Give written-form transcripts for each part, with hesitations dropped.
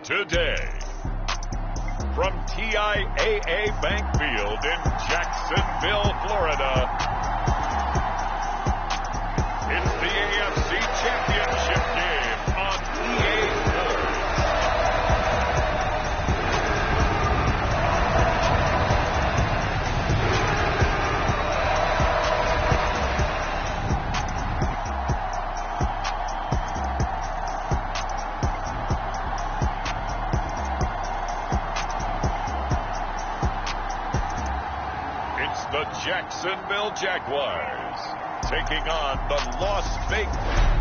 Today, from TIAA Bank Field in Jacksonville, Florida, it's the AFC Championship game on EA Sports. It's the Jacksonville Jaguars taking on the Las Vegas.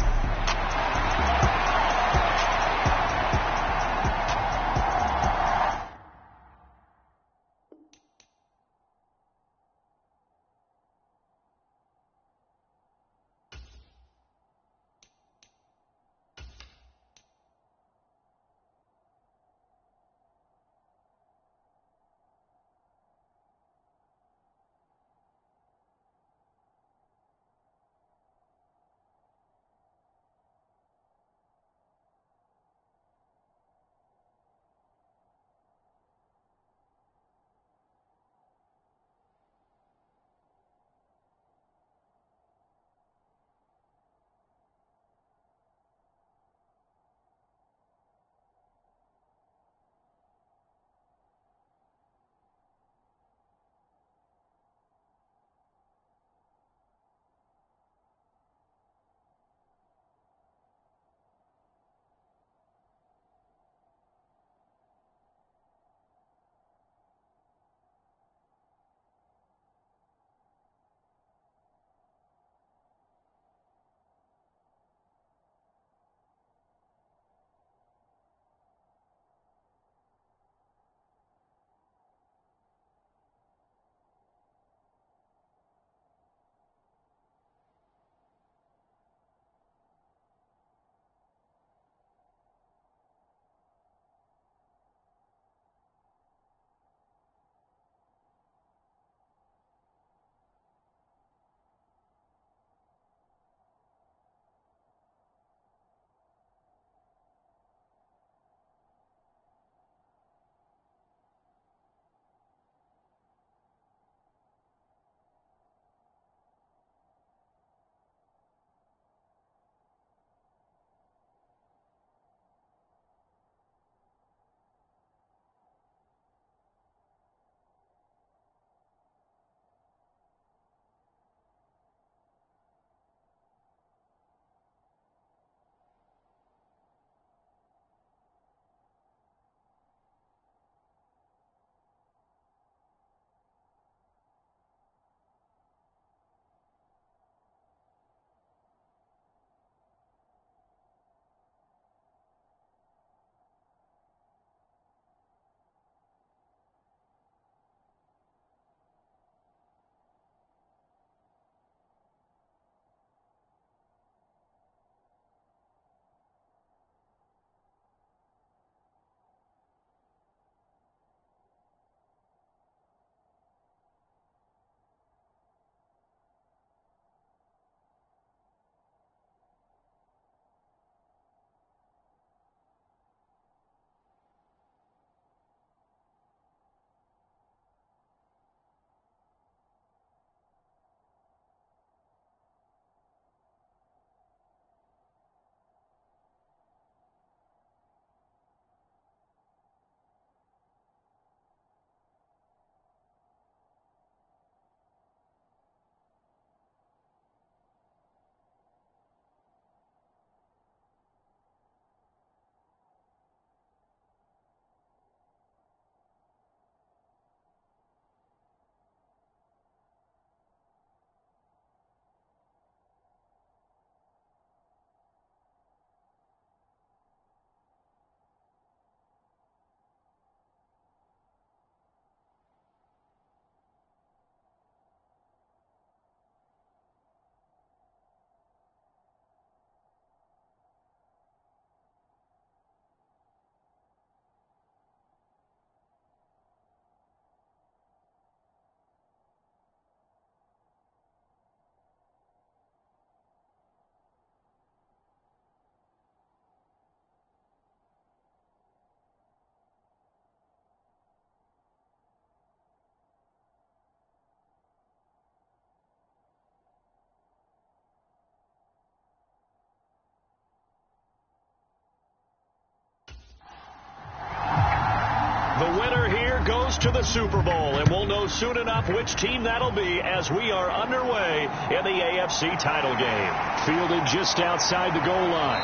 The winner here goes to the Super Bowl, and we'll know soon enough which team that'll be as we are underway in the AFC title game. Fielded just outside the goal line,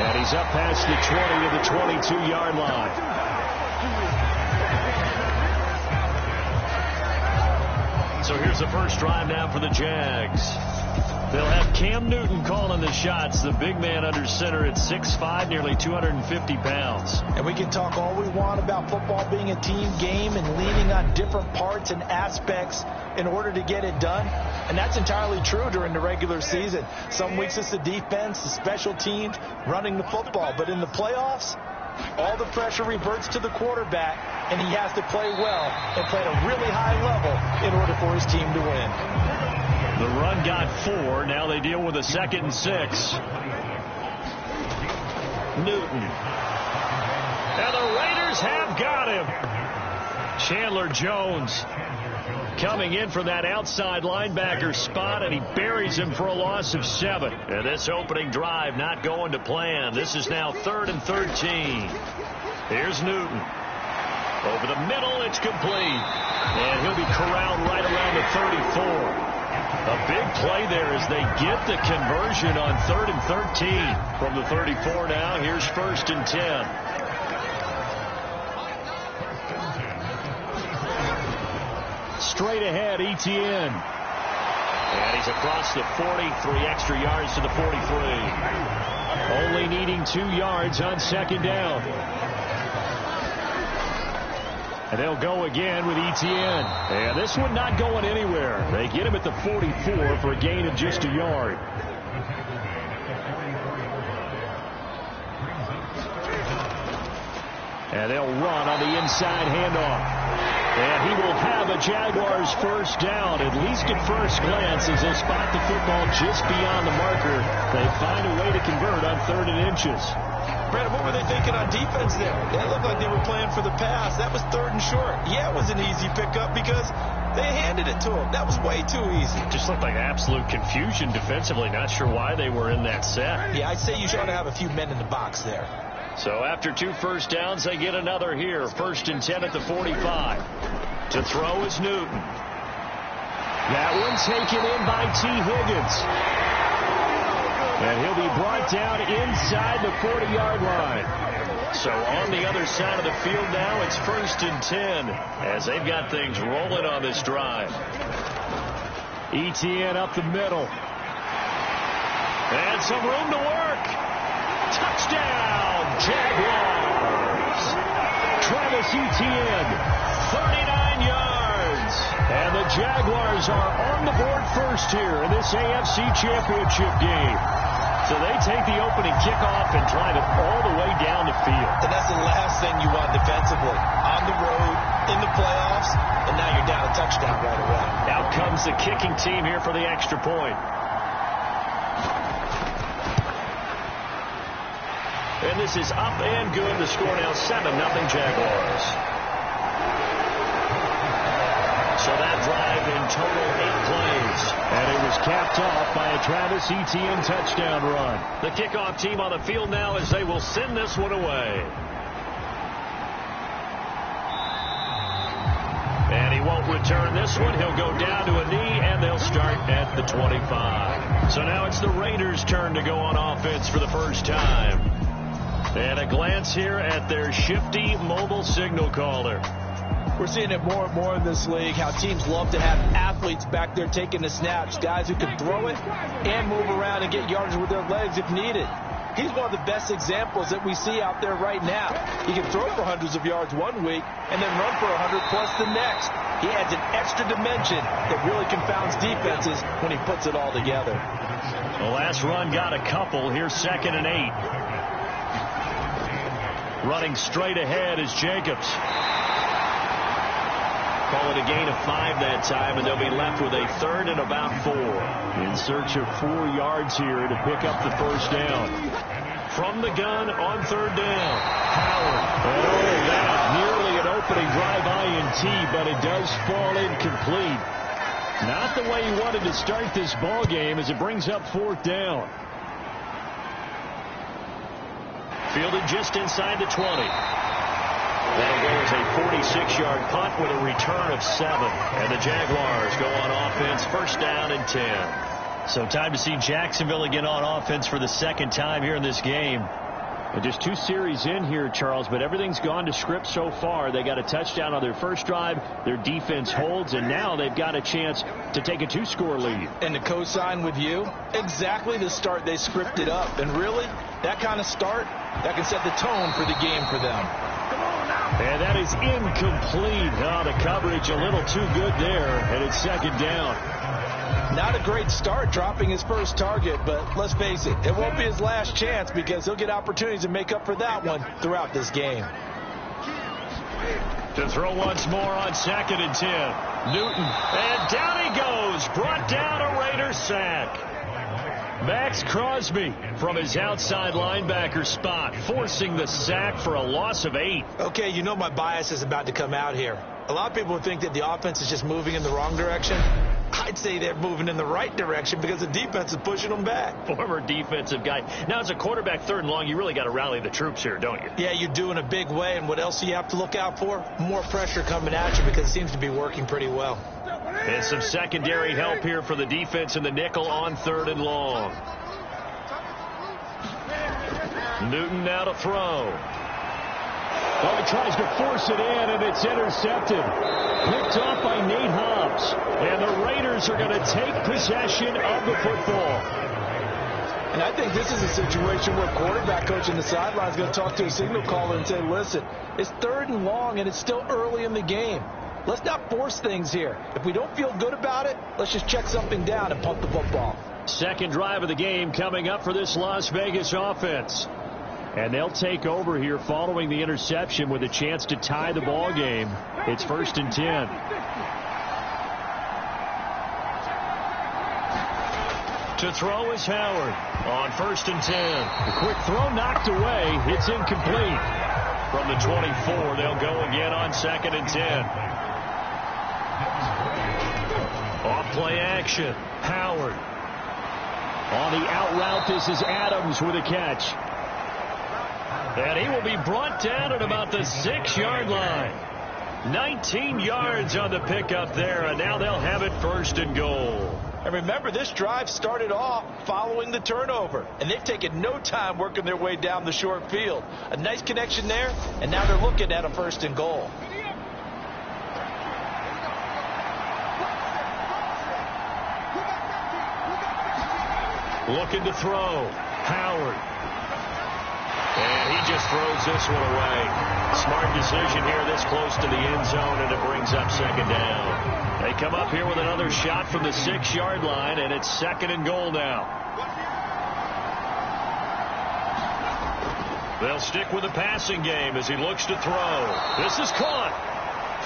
and he's up past the 20 to the 22-yard line. So here's the first drive now for the Jags. They'll have Cam Newton calling the shots, the big man under center at 6'5", nearly 250 pounds. And we can talk all we want about football being a team game and leaning on different parts and aspects in order to get it done. And that's entirely true during the regular season. Some weeks it's the defense, the special teams, running the football. But in the playoffs, all the pressure reverts to the quarterback, and he has to play well and play at a really high level in order for his team to win. The run got 4. Now they deal with a 2nd and 6. Newton. And the Raiders have got him. Chandler Jones coming in for that outside linebacker spot, and he buries him for a loss of 7. And this opening drive not going to plan. This is now 3rd and 13. Here's Newton. Over the middle, it's complete. And he'll be corralled right around the 34. A big play there as they get the conversion on 3rd and 13. From the 34 now, here's 1st and 10. Straight ahead, Etienne. And he's across the 40, 3 extra yards to the 43. Only needing 2 yards on 2nd down. And they'll go again with Etienne. And this one not going anywhere. They get him at the 44 for a gain of just a yard. And they'll run on the inside handoff. And he will have a Jaguars first down, at least at first glance, as they spot the football just beyond the marker. They find a way to convert on 3rd and inches. Brad, what were they thinking on defense there? It looked like they were playing for the pass. That was 3rd and short. Yeah, it was an easy pickup because they handed it to him. That was way too easy. Just looked like absolute confusion defensively. Not sure why they were in that set. Yeah, I'd say you should have a few men in the box there. So after 2 first downs, they get another here. 1st and 10 at the 45. To throw is Newton. That one taken in by T. Higgins. And he'll be brought down inside the 40-yard line. So on the other side of the field now, it's 1st and 10 as they've got things rolling on this drive. Etienne up the middle. And some room to work. Touchdown, Jaguars. Travis Etienne, 39 yards. And the Jaguars are on the board first here in this AFC Championship game. So they take the opening kickoff and drive it all the way down the field. And that's the last thing you want defensively. On the road, in the playoffs, and now you're down a touchdown right away. Out comes the kicking team here for the extra point. And this is up and good. The score now 7-0 Jaguars. So that drive in total 8 plays. And it was capped off by a Travis Etienne touchdown run. The kickoff team on the field now as they will send this one away. And he won't return this one. He'll go down to a knee, and they'll start at the 25. So now it's the Raiders' turn to go on offense for the first time. And a glance here at their shifty mobile signal caller. We're seeing it more and more in this league, how teams love to have athletes back there taking the snaps, guys who can throw it and move around and get yardage with their legs if needed. He's one of the best examples that we see out there right now. He can throw for hundreds of yards one week and then run for 100-plus the next. He adds an extra dimension that really confounds defenses when he puts it all together. The last run got a couple. Here's 2nd and 8. Running straight ahead is Jacobs. Call it a gain of 5 that time, and they'll be left with a 3rd and about 4. In search of 4 yards here to pick up the first down. From the gun on 3rd down. Howard. And that nearly an opening drive INT, but it does fall incomplete. Not the way he wanted to start this ball game as it brings up 4th down. Fielded just inside the 20. That'll go as a 46-yard punt with a return of 7. And the Jaguars go on offense, first down and 10. So time to see Jacksonville again on offense for the second time here in this game. And just 2 series in here, Charles, but everything's gone to script so far. They got a touchdown on their first drive. Their defense holds, and now they've got a chance to take a 2-score lead. And to co-sign with you, exactly the start they scripted up. And really, that kind of start, that can set the tone for the game for them. And that is incomplete. Oh, the coverage a little too good there, and it's second down. Not a great start dropping his first target, but let's face it, it won't be his last chance because he'll get opportunities to make up for that one throughout this game. To throw once more on second and 10. Newton, and down he goes. Brought down a Raider sack. Max Crosby from his outside linebacker spot, forcing the sack for a loss of 8. Okay, you know my bias is about to come out here. A lot of people think that the offense is just moving in the wrong direction. I'd say they're moving in the right direction because the defense is pushing them back. Former defensive guy. Now, as a quarterback, 3rd and long, you really got to rally the troops here, don't you? Yeah, you do in a big way. And what else do you have to look out for? More pressure coming at you because it seems to be working pretty well. And some secondary help here for the defense in the nickel on 3rd and long. Newton now to throw. Oh, he tries to force it in, and it's intercepted. Picked off by Nate Hobbs. And the Raiders are going to take possession of the football. And I think this is a situation where quarterback coach in the sideline is going to talk to a signal caller and say, listen, it's 3rd and long, and it's still early in the game. Let's not force things here. If we don't feel good about it, let's just check something down and punt the football. Second drive of the game coming up for this Las Vegas offense. And they'll take over here following the interception with a chance to tie the ball game. It's 1st and 10. To throw is Howard on 1st and 10. The quick throw knocked away. It's incomplete. From the 24, they'll go again on 2nd and 10. Off play action. Howard. On the out route, this is Adams with a catch. And he will be brought down at about the 6-yard line. 19 yards on the pickup there, and now they'll have it 1st and goal. And remember, this drive started off following the turnover, and they've taken no time working their way down the short field. A nice connection there, and now they're looking at a 1st and goal. Looking to throw. Howard. And he just throws this one away. Smart decision here this close to the end zone, and it brings up 2nd down. They come up here with another shot from the 6-yard line, and it's 2nd and goal now. They'll stick with the passing game as he looks to throw. This is caught.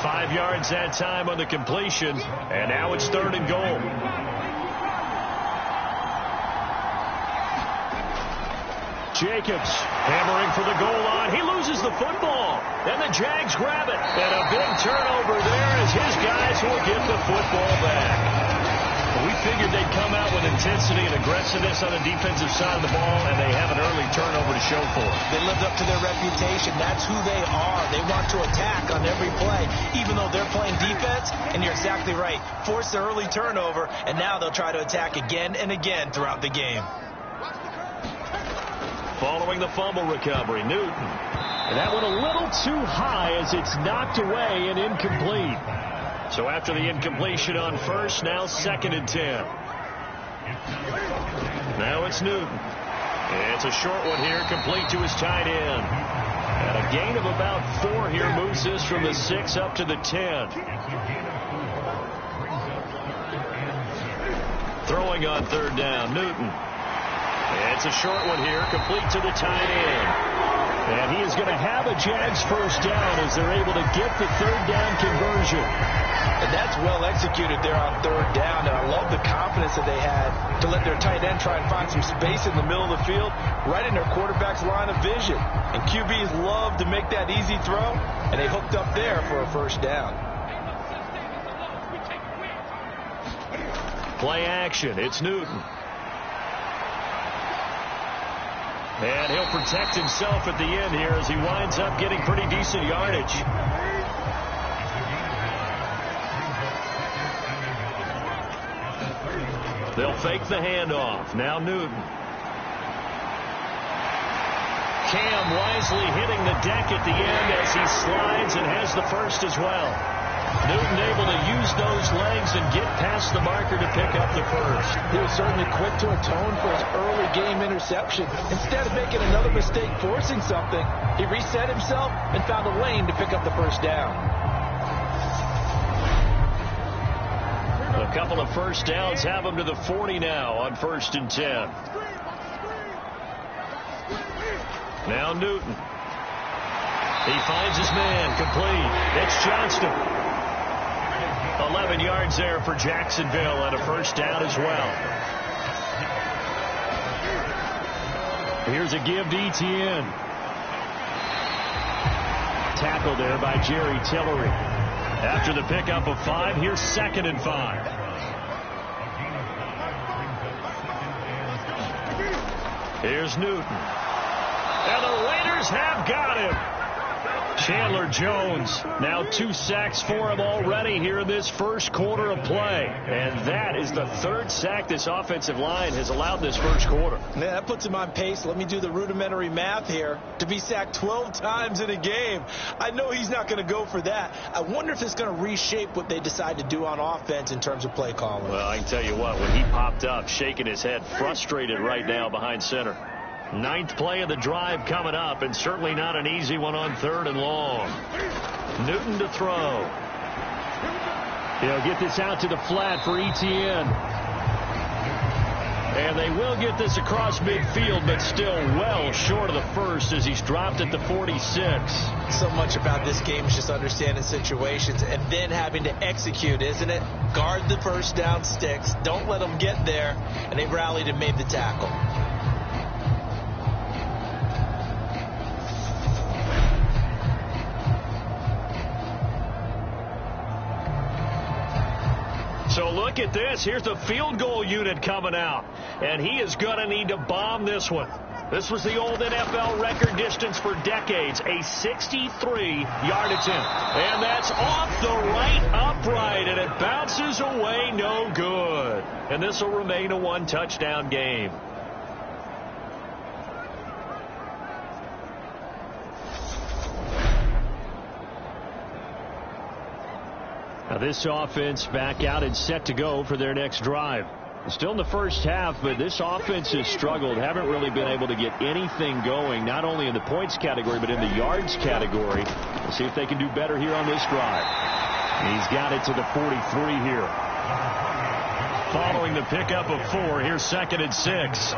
5 yards that time on the completion, and now it's 3rd and goal. Jacobs hammering for the goal line. He loses the football. And the Jags grab it. And a big turnover there as his guys will get the football back. We figured they'd come out with intensity and aggressiveness on the defensive side of the ball, and they have an early turnover to show for it. They lived up to their reputation. That's who they are. They want to attack on every play, even though they're playing defense. And you're exactly right. Force the early turnover, and now they'll try to attack again and again throughout the game. Following the fumble recovery, Newton. And that one a little too high as it's knocked away and incomplete. So after the incompletion on 1st, now 2nd and 10. Now it's Newton. It's a short one here, complete to his tight end. And a gain of about 4 here moves this from the 6 up to the 10. Throwing on 3rd down, Newton. It's a short one here, complete to the tight end. And he is going to have a Jags 1st down as they're able to get the 3rd down conversion. And that's well executed there on 3rd down. And I love the confidence that they had to let their tight end try and find some space in the middle of the field, right in their quarterback's line of vision. And QBs love to make that easy throw, and they hooked up there for a 1st down. Play action. It's Newton. And he'll protect himself at the end here as he winds up getting pretty decent yardage. They'll fake the handoff. Now Newton. Cam wisely hitting the deck at the end as he slides and has the first as well. Newton able to use those legs and get past the marker to pick up the first. He was certainly quick to atone for his early game interception. Instead of making another mistake forcing something, he reset himself and found a lane to pick up the first down. A couple of first downs have him to the 40 now on 1st and 10. Now Newton. He finds his man, complete. It's Johnston. 11 yards there for Jacksonville and a first down as well. Here's a give to Etienne. Tackle there by Jerry Tillery. After the pickup of 5, here's 2nd and 5. Here's Newton. And the Raiders have got him. Chandler Jones, now 2 sacks for him already here in this first quarter of play. And that is the 3rd sack this offensive line has allowed this first quarter. Yeah, that puts him on pace. Let me do the rudimentary math here. To be sacked 12 times in a game, I know he's not going to go for that. I wonder if it's going to reshape what they decide to do on offense in terms of play calling. Well, I can tell you what, when he popped up, shaking his head, frustrated right now behind center. 9th play of the drive coming up, and certainly not an easy one on 3rd and long. Newton to throw. He'll get this out to the flat for Etienne. And they will get this across midfield, but still well short of the first as he's dropped at the 46. So much about this game is just understanding situations and then having to execute, isn't it? Guard the first down sticks. Don't let them get there. And they rallied and made the tackle. So look at this. Here's the field goal unit coming out. And he is going to need to bomb this one. This was the old NFL record distance for decades, a 63-yard attempt. And that's off the right upright, and it bounces away no good. And this will remain a 1-touchdown game. Now this offense back out and set to go for their next drive. Still in the first half, but this offense has struggled. Haven't really been able to get anything going, not only in the points category, but in the yards category. We'll see if they can do better here on this drive. And he's got it to the 43 here. Following the pickup of 4, here's 2nd and 6.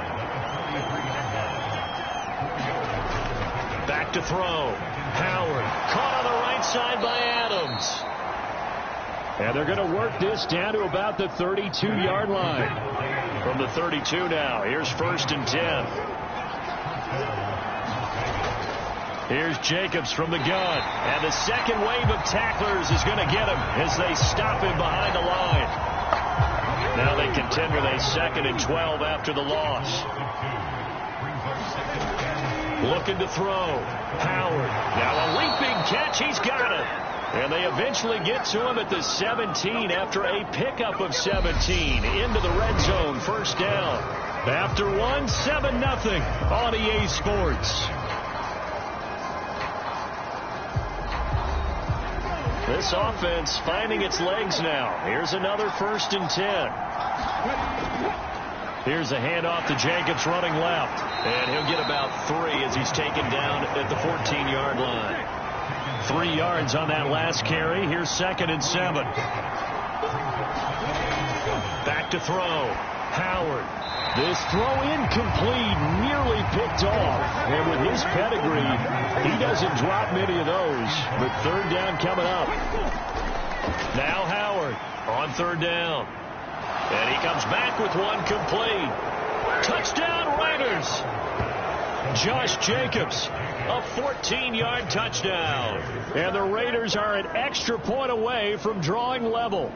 Back to throw. Howard caught on the right side by Adams. And they're going to work this down to about the 32-yard line. From the 32 now, here's 1st and 10. Here's Jacobs from the gun. And the second wave of tacklers is going to get him as they stop him behind the line. Now they contend with a 2nd and 12 after the loss. Looking to throw. Howard. Now a leaping catch. He's got it. And they eventually get to him at the 17 after a pickup of 17 into the red zone. First down. After 1, 7-0 on EA Sports. This offense finding its legs now. Here's another 1st and 10. Here's a handoff to Jacobs running left. And he'll get about 3 as he's taken down at the 14-yard line. 3 yards on that last carry. Here's 2nd and 7. Back to throw. Howard. This throw incomplete, nearly picked off. And with his pedigree, he doesn't drop many of those. But 3rd down coming up. Now Howard on 3rd down. And he comes back with one complete. Touchdown Raiders. Josh Jacobs, a 14-yard touchdown. And the Raiders are an extra point away from drawing level.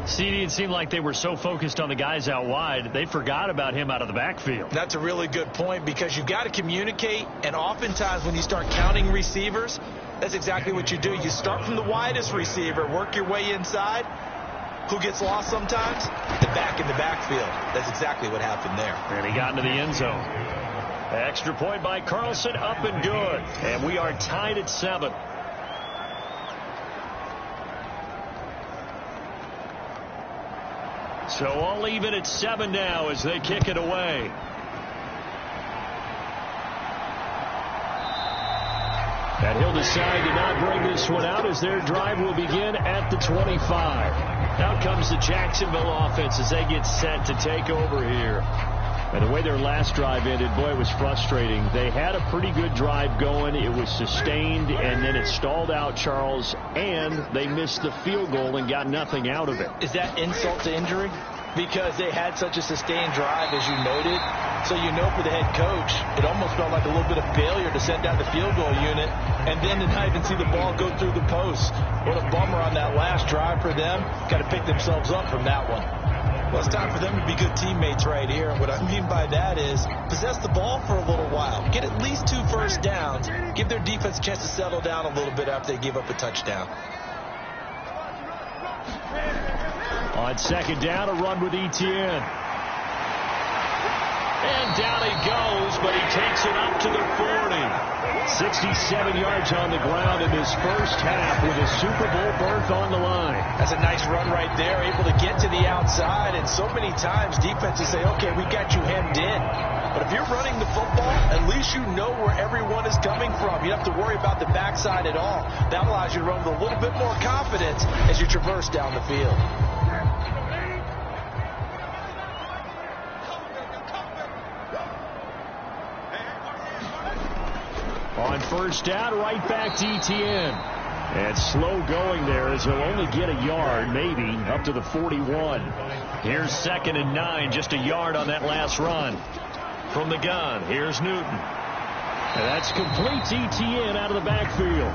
CD, it seemed like they were so focused on the guys out wide, they forgot about him out of the backfield. That's a really good point, because you've got to communicate, and oftentimes when you start counting receivers, that's exactly what you do. You start from the widest receiver, work your way inside. Who gets lost sometimes? The back in the backfield. That's exactly what happened there. And he got into the end zone. Extra point by Carlson, up and good. And we are tied at 7. So all even at 7 now as they kick it away. And he'll decide to not bring this one out as their drive will begin at the 25. Out comes the Jacksonville offense as they get set to take over here. And the way their last drive ended, boy, it was frustrating. They had a pretty good drive going. It was sustained, and then it stalled out, Charles, and they missed the field goal and got nothing out of it. Is that insult to injury? Because they had such a sustained drive, as you noted. So you know, for the head coach, it almost felt like a little bit of failure to send out the field goal unit and then to not even see the ball go through the post. What a bummer on that last drive for them. Got to pick themselves up from that one. Well, it's time for them to be good teammates right here. And what I mean by that is possess the ball for a little while. Get at least 2 first downs. Give their defense a chance to settle down a little bit after they give up a touchdown. On second down, a run with Etienne. And down he goes, but he takes it up to the 40. 67 yards on the ground in this first half with a Super Bowl berth on the line. That's a nice run right there, able to get to the outside. And so many times defenses say, okay, we got you hemmed in. But if you're running the football, at least you know where everyone is coming from. You don't have to worry about the backside at all. That allows you to run with a little bit more confidence as you traverse down the field. On first down, right back to Etienne. And slow going there as he'll only get a yard, maybe, up to the 41. Here's 2nd and 9, just a yard on that last run. From the gun, here's Newton. And that's complete to Etienne out of the backfield.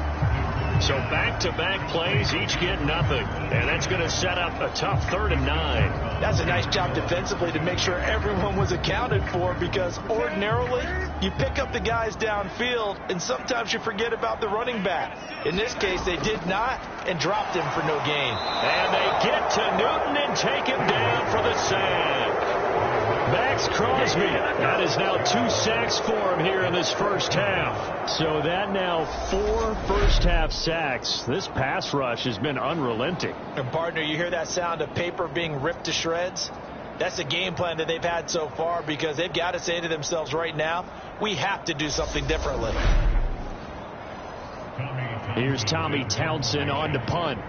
So back-to-back plays, each get nothing. And that's going to set up a tough 3rd and 9. That's a nice job defensively to make sure everyone was accounted for, because ordinarily you pick up the guys downfield and sometimes you forget about the running back. In this case, they did not and dropped him for no gain. And they get to Newton and take him down for the sack. Max Crosby, that is now 2 sacks for him here in this first half. So that now 4 first-half sacks. This pass rush has been unrelenting. And partner, you hear that sound of paper being ripped to shreds? That's the game plan that they've had so far, because they've got to say to themselves right now, we have to do something differently. Here's Tommy Townsend on to punt.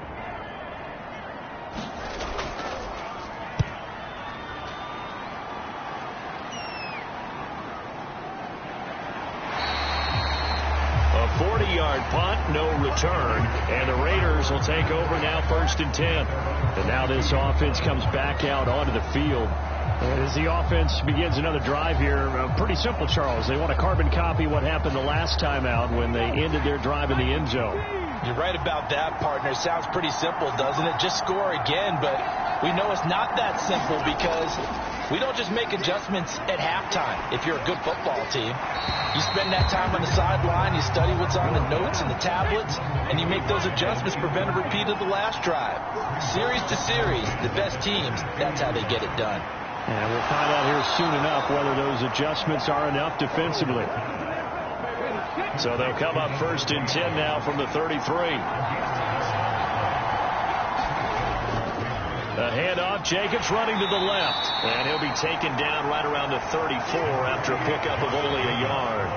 A 40-yard punt, no return, and the Raiders will take over now 1st and 10. And now this offense comes back out onto the field. And as the offense begins another drive here, pretty simple, Charles. They want to carbon copy what happened the last time out when they ended their drive in the end zone. You're right about that, partner. It sounds pretty simple, doesn't it? Just score again, but we know it's not that simple, because we don't just make adjustments at halftime. If you're a good football team, you spend that time on the sideline, you study what's on the notes and the tablets, and you make those adjustments, prevent a repeat of the last drive. Series to series, the best teams, that's how they get it done. And we'll find out here soon enough whether those adjustments are enough defensively. So they'll come up 1st and 10 now from the 33. The handoff, Jacobs running to the left. And he'll be taken down right around the 34 after a pickup of only a yard.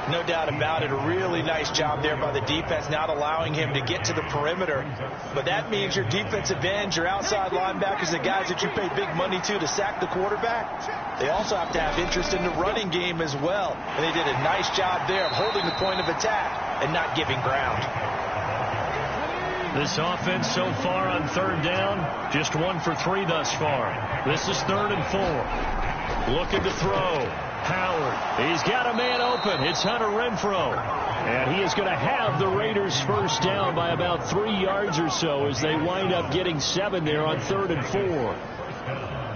No doubt about it. A really nice job there by the defense, not allowing him to get to the perimeter. But that means your defensive ends, your outside linebackers, the guys that you pay big money to sack the quarterback, they also have to have interest in the running game as well. And they did a nice job there of holding the point of attack and not giving ground. This offense so far on 3rd down, just 1 for 3 thus far. This is 3rd and 4. Looking to throw. Howard. He's got a man open. It's Hunter Renfrow. And he is going to have the Raiders first down by about 3 yards or so as they wind up getting 7 there on 3rd and 4.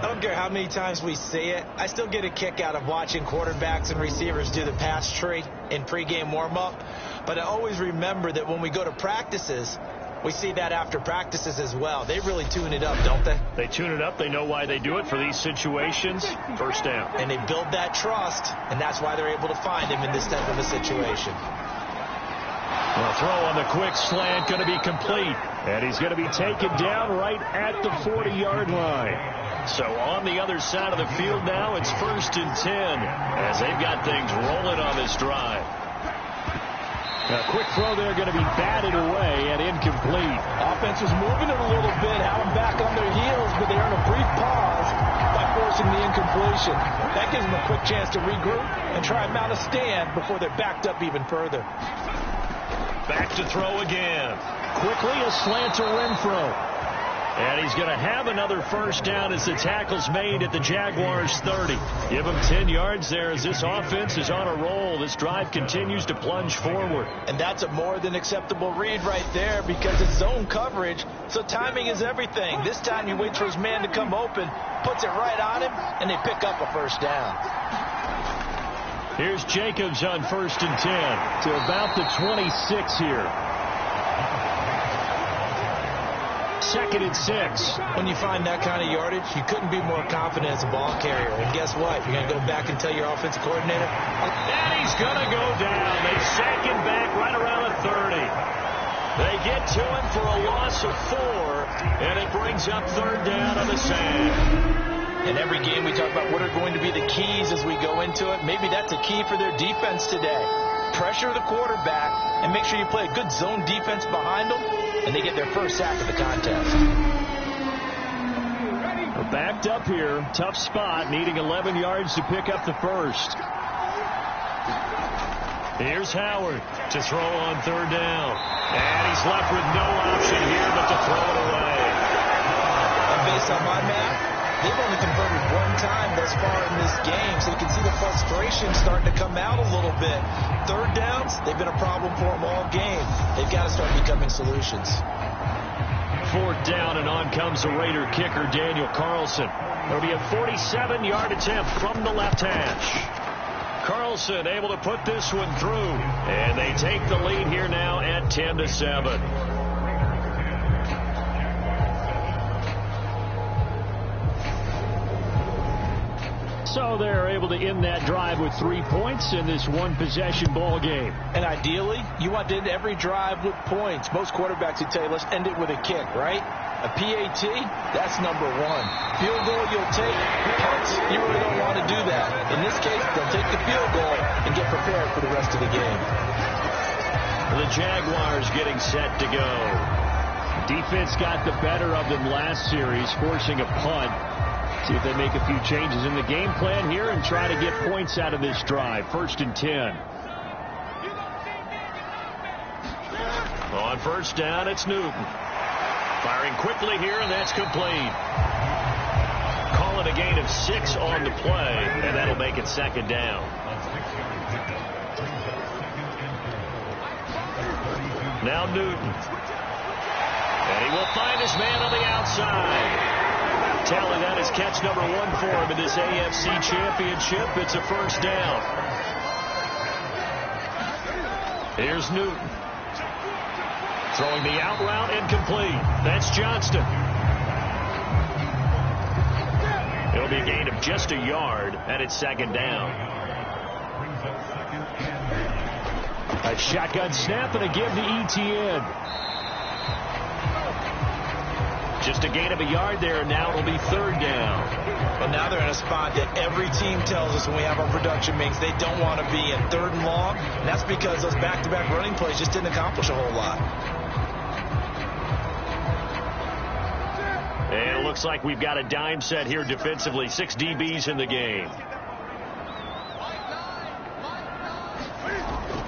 I don't care how many times we see it. I still get a kick out of watching quarterbacks and receivers do the pass tree in pregame warm-up. But I always remember that when we go to practices, we see that after practices as well. They really tune it up, don't they? They tune it up. They know why they do it for these situations. First down. And they build that trust, and that's why they're able to find him in this type of a situation. Well, throw on the quick slant going to be complete. And he's going to be taken down right at the 40-yard line. So on the other side of the field now, it's 1st and 10 as they've got things rolling on this drive. A quick throw there going to be batted away and incomplete. Offense was moving it a little bit, had them back on their heels, but they earned a brief pause by forcing the incompletion. That gives them a quick chance to regroup and try and mount a stand before they're backed up even further. Back to throw again. Quickly a slant to Renfrow. And he's going to have another first down as the tackle's made at the Jaguars 30. Give him 10 yards there as this offense is on a roll. This drive continues to plunge forward. And that's a more than acceptable read right there because it's zone coverage, so timing is everything. This time you wait for his man to come open, puts it right on him, and they pick up a first down. Here's Jacobs on 1st and 10 to about the 26 here. 2nd and 6. When you find that kind of yardage, you couldn't be more confident as a ball carrier. And guess what? You're going to go back and tell your offensive coordinator. And he's going to go down. They sack him back right around the 30. They get to him for a loss of 4, and it brings up 3rd down on the sack. In every game we talk about what are going to be the keys as we go into it. Maybe that's a key for their defense today. Pressure the quarterback and make sure you play a good zone defense behind them, and they get their first sack of the contest. We're backed up here. Tough spot, needing 11 yards to pick up the first. Here's Howard to throw on 3rd down. And he's left with no option here but to throw it away. And based on my math, they've only converted 1 time thus far in this game, so you can see the frustration starting to come out a little bit. 3rd downs, they've been a problem for them all game. They've got to start becoming solutions. 4th down, and on comes the Raider kicker, Daniel Carlson. It'll be a 47-yard attempt from the left hash. Carlson able to put this one through, and they take the lead here now at 10-7. So they're able to end that drive with 3 points in this one-possession ball game. And ideally, you want to end every drive with points. Most quarterbacks would tell you, let's end it with a kick, right? A PAT, that's number 1. Field goal you'll take. Punts, you really don't want to do that. In this case, they'll take the field goal and get prepared for the rest of the game. The Jaguars getting set to go. Defense got the better of them last series, forcing a punt. See if they make a few changes in the game plan here and try to get points out of this drive. 1st and 10. On 1st down, it's Newton. Firing quickly here, and that's complete. Call it a gain of 6 on the play, and that'll make it 2nd down. Now Newton. And he will find his man on the outside. Telling that is catch number 1 for him in this AFC championship. It's a 1st down. Here's Newton. Throwing the out route incomplete. That's Johnston. It'll be a gain of just a yard, and it's 2nd down. A shotgun snap and a give to Etienne. Just a gain of a yard there, and now it'll be 3rd down. But now they're in a spot that every team tells us when we have our production meetings they don't want to be in 3rd and long, and that's because those back-to-back running plays just didn't accomplish a whole lot. And it looks like we've got a dime set here defensively. 6 DBs in the game.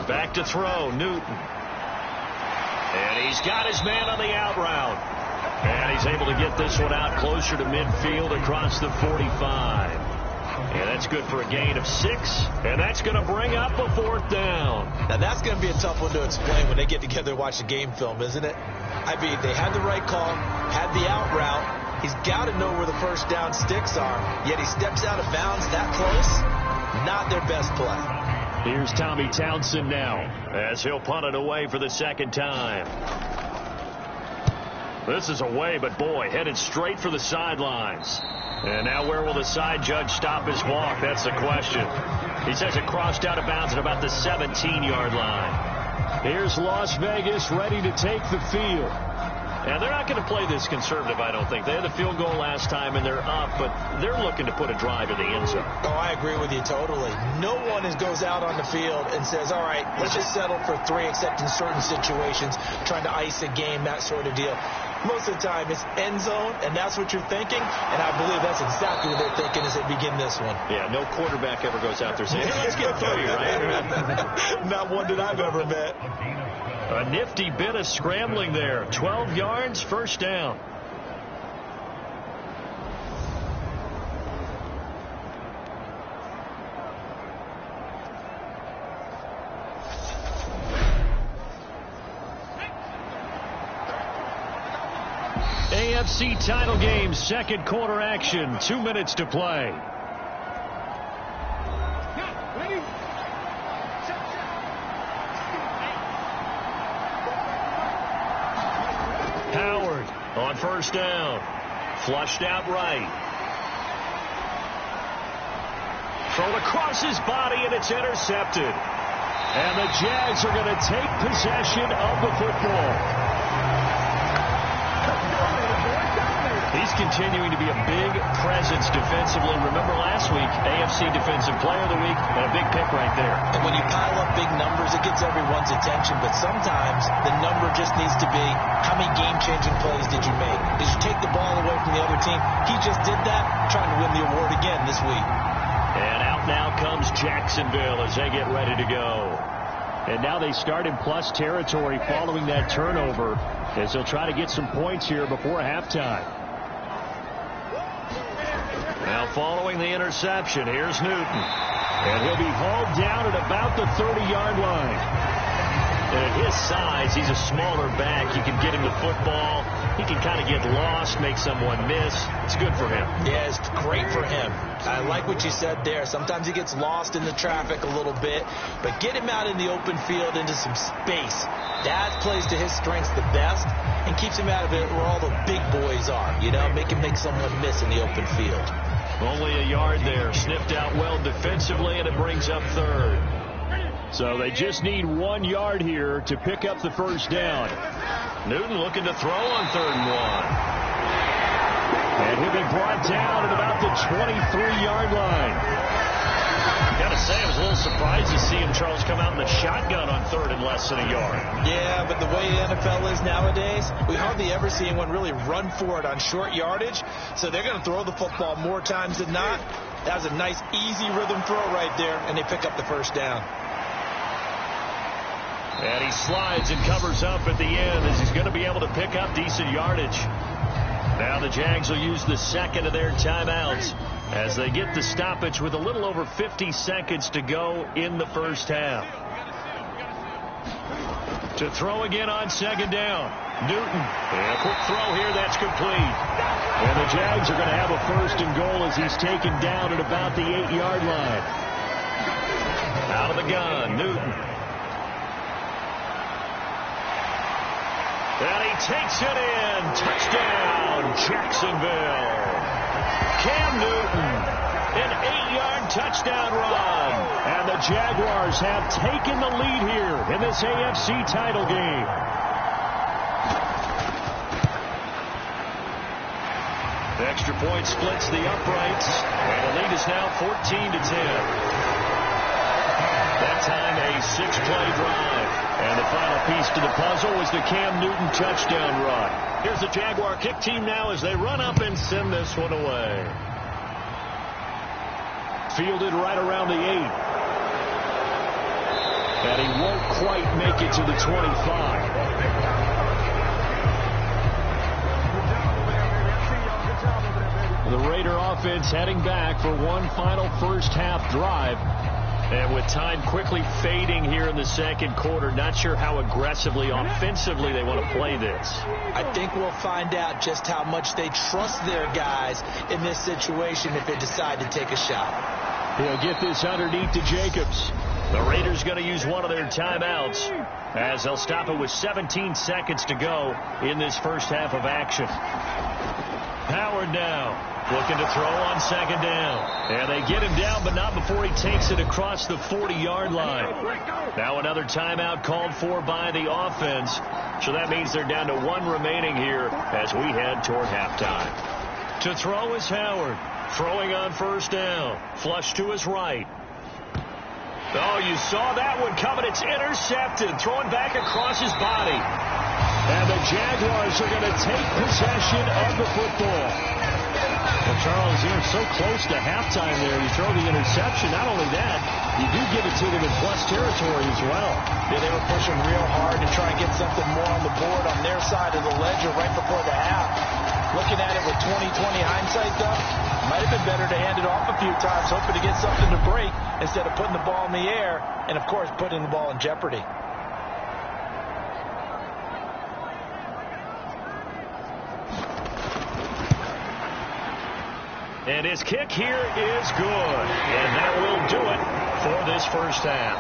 Back to throw, Newton. And he's got his man on the out route. And he's able to get this one out closer to midfield across the 45. And that's good for a gain of 6. And that's going to bring up a 4th down. Now, that's going to be a tough one to explain when they get together and watch the game film, isn't it? I mean, they had the right call, had the out route. He's got to know where the first down sticks are, yet he steps out of bounds that close. Not their best play. Here's Tommy Townsend now as he'll punt it away for the 2nd time. This is away, but boy, headed straight for the sidelines. And now where will the side judge stop his walk? That's the question. He says it crossed out of bounds at about the 17-yard line. Here's Las Vegas ready to take the field. Now, they're not going to play this conservative, I don't think. They had the field goal last time, and they're up, but they're looking to put a drive in the end zone. Oh, I agree with you totally. No one goes out on the field and says, all right, let's just settle for 3, except in certain situations, trying to ice a game, that sort of deal. Most of the time, it's end zone, and that's what you're thinking, and I believe that's exactly what they're thinking as they begin this one. Yeah, no quarterback ever goes out there saying, hey, let's get 3, right? Not one that I've ever met. A nifty bit of scrambling there. 12 yards, 1st down. AFC title game, 2nd quarter action. 2 minutes to play. Howard on 1st down. Flushed out right. Thrown across his body, and it's intercepted. And the Jags are going to take possession of the football. He's continuing to be a big presence defensively. Remember last week, AFC Defensive Player of the Week, and a big pick right there. And when you pile up big numbers, it gets everyone's attention. But sometimes the number just needs to be, how many game-changing plays did you make? Did you take the ball away from the other team? He just did that, trying to win the award again this week. And out now comes Jacksonville as they get ready to go. And now they start in plus territory following that turnover as they'll try to get some points here before halftime. Now following the interception, here's Newton. And he'll be hauled down at about the 30-yard line. And at his size, he's a smaller back. You can get him the football. He can kind of get lost, make someone miss. It's good for him. Yeah, it's great for him. I like what you said there. Sometimes he gets lost in the traffic a little bit, but get him out in the open field into some space. That plays to his strengths the best and keeps him out of it where all the big boys are. You know, make him make someone miss in the open field. Only a yard there. Sniffed out well defensively, and it brings up 3rd. So they just need 1 yard here to pick up the 1st down. Newton looking to throw on 3rd and 1. And he'll be brought down at about the 23-yard line. Gotta say, I was a little surprised to see him, Charles, come out in the shotgun on 3rd and less than a yard. Yeah, but the way the NFL is nowadays, we hardly ever see anyone really run for it on short yardage. So they're going to throw the football more times than not. That was a nice, easy rhythm throw right there, and they pick up the 1st down. And he slides and covers up at the end as he's going to be able to pick up decent yardage. Now the Jags will use the 2nd of their timeouts as they get the stoppage with a little over 50 seconds to go in the 1st half. To throw again on 2nd down. Newton. And a quick throw here. That's complete. And the Jags are going to have a 1st and goal as he's taken down at about the 8-yard line. Out of the gun. Newton. And he takes it in. Touchdown, Jacksonville. Cam Newton, an 8-yard touchdown run. And the Jaguars have taken the lead here in this AFC title game. The extra point splits the uprights. And the lead is now 14-10. That time a 6-play drive. And the final piece to the puzzle was the Cam Newton touchdown run. Here's the Jaguar kick team now as they run up and send this one away. Fielded right around the 8. And he won't quite make it to the 25. The Raider offense heading back for one final first-half drive. And with time quickly fading here in the second quarter, not sure how aggressively, offensively they want to play this. I think we'll find out just how much they trust their guys in this situation if they decide to take a shot. He'll get this underneath to Jacobs. The Raiders going to use one of their timeouts as they'll stop it with 17 seconds to go in this first half of action. Howard now. Looking to throw on second down. And they get him down, but not before he takes it across the 40-yard line. Now another timeout called for by the offense. So that means they're down to one remaining here as we head toward halftime. To throw is Howard. Throwing on first down. Flush to his right. Oh, you saw that one coming. It's intercepted. Throwing back across his body. And the Jaguars are going to take possession of the football. Well, Charles, you're so close to halftime there. You throw the interception. Not only that, you do give it to them in plus territory as well. Yeah, they were pushing real hard to try and get something more on the board on their side of the ledger right before the half. Looking at it with 20/20 hindsight, though, might have been better to hand it off a few times, hoping to get something to break instead of putting the ball in the air and, of course, putting the ball in jeopardy. And his kick here is good. And that will do it for this first half.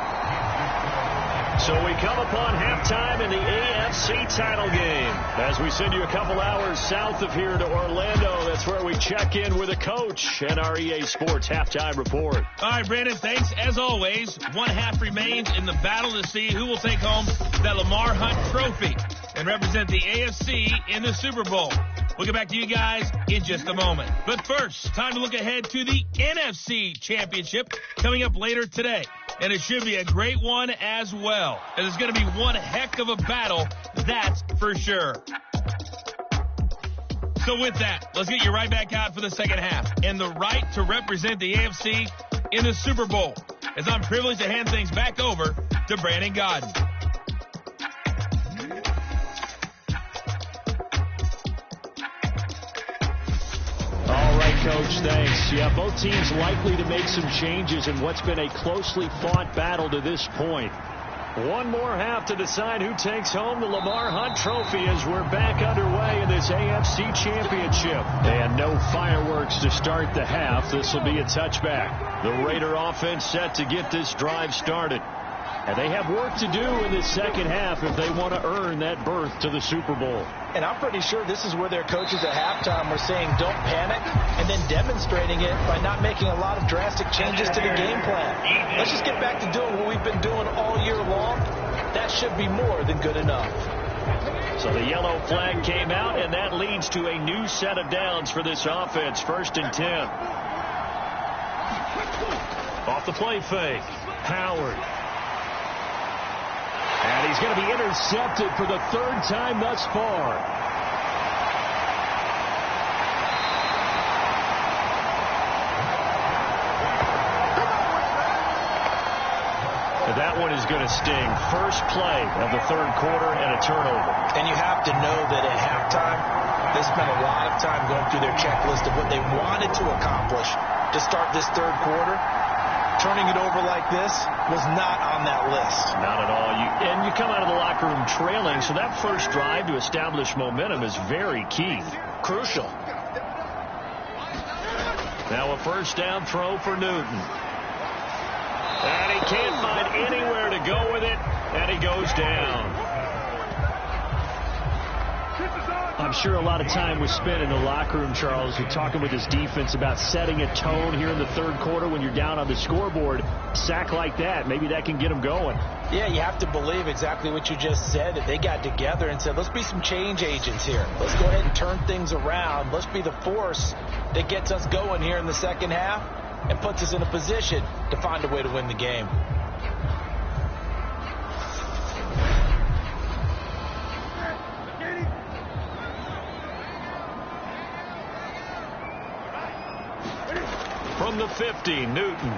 So we come upon halftime in the AFC title game. As we send you a couple hours south of here to Orlando, that's where we check in with a coach and our EA Sports halftime report. All right, Brandon, thanks. As always, one half remains in the battle to see who will take home that Lamar Hunt trophy and represent the AFC in the Super Bowl. We'll get back to you guys in just a moment. But first, time to look ahead to the NFC Championship coming up later today. And it should be a great one as well. And it's going to be one heck of a battle, that's for sure. So with that, let's get you right back out for the second half and the right to represent the AFC in the Super Bowl, as I'm privileged to hand things back over to Brandon Godden. All right, Coach, thanks. Yeah, both teams likely to make some changes in what's been a closely fought battle to this point. One more half to decide who takes home the Lamar Hunt trophy as we're back underway in this AFC Championship. And no fireworks to start the half. This will be a touchback. The Raider offense set to get this drive started. And they have work to do in this second half if they want to earn that berth to the Super Bowl. And I'm pretty sure this is where their coaches at halftime were saying don't panic, and then demonstrating it by not making a lot of drastic changes to the game plan. Let's just get back to doing what we've been doing all year long. That should be more than good enough. So the yellow flag came out, and that leads to a new set of downs for this offense. 1st and 10. Off the play fake. Howard. And he's going to be intercepted for the third time thus far. And that one is going to sting. First play of the third quarter and a turnover. And you have to know that at halftime, they spent a lot of time going through their checklist of what they wanted to accomplish to start this third quarter. Turning it over like this was not on that list. Not at all. And you come out of the locker room trailing, so that first drive to establish momentum is very key. Crucial. Now a first down throw for Newton. And he can't find anywhere to go with it, and he goes down. I'm sure a lot of time was spent in the locker room, Charles. You're talking with his defense about setting a tone here in the third quarter when you're down on the scoreboard. A sack like that, maybe that can get him going. Yeah, you have to believe exactly what you just said, that they got together and said, let's be some change agents here. Let's go ahead and turn things around. Let's be the force that gets us going here in the second half and puts us in a position to find a way to win the game. From the 50, Newton.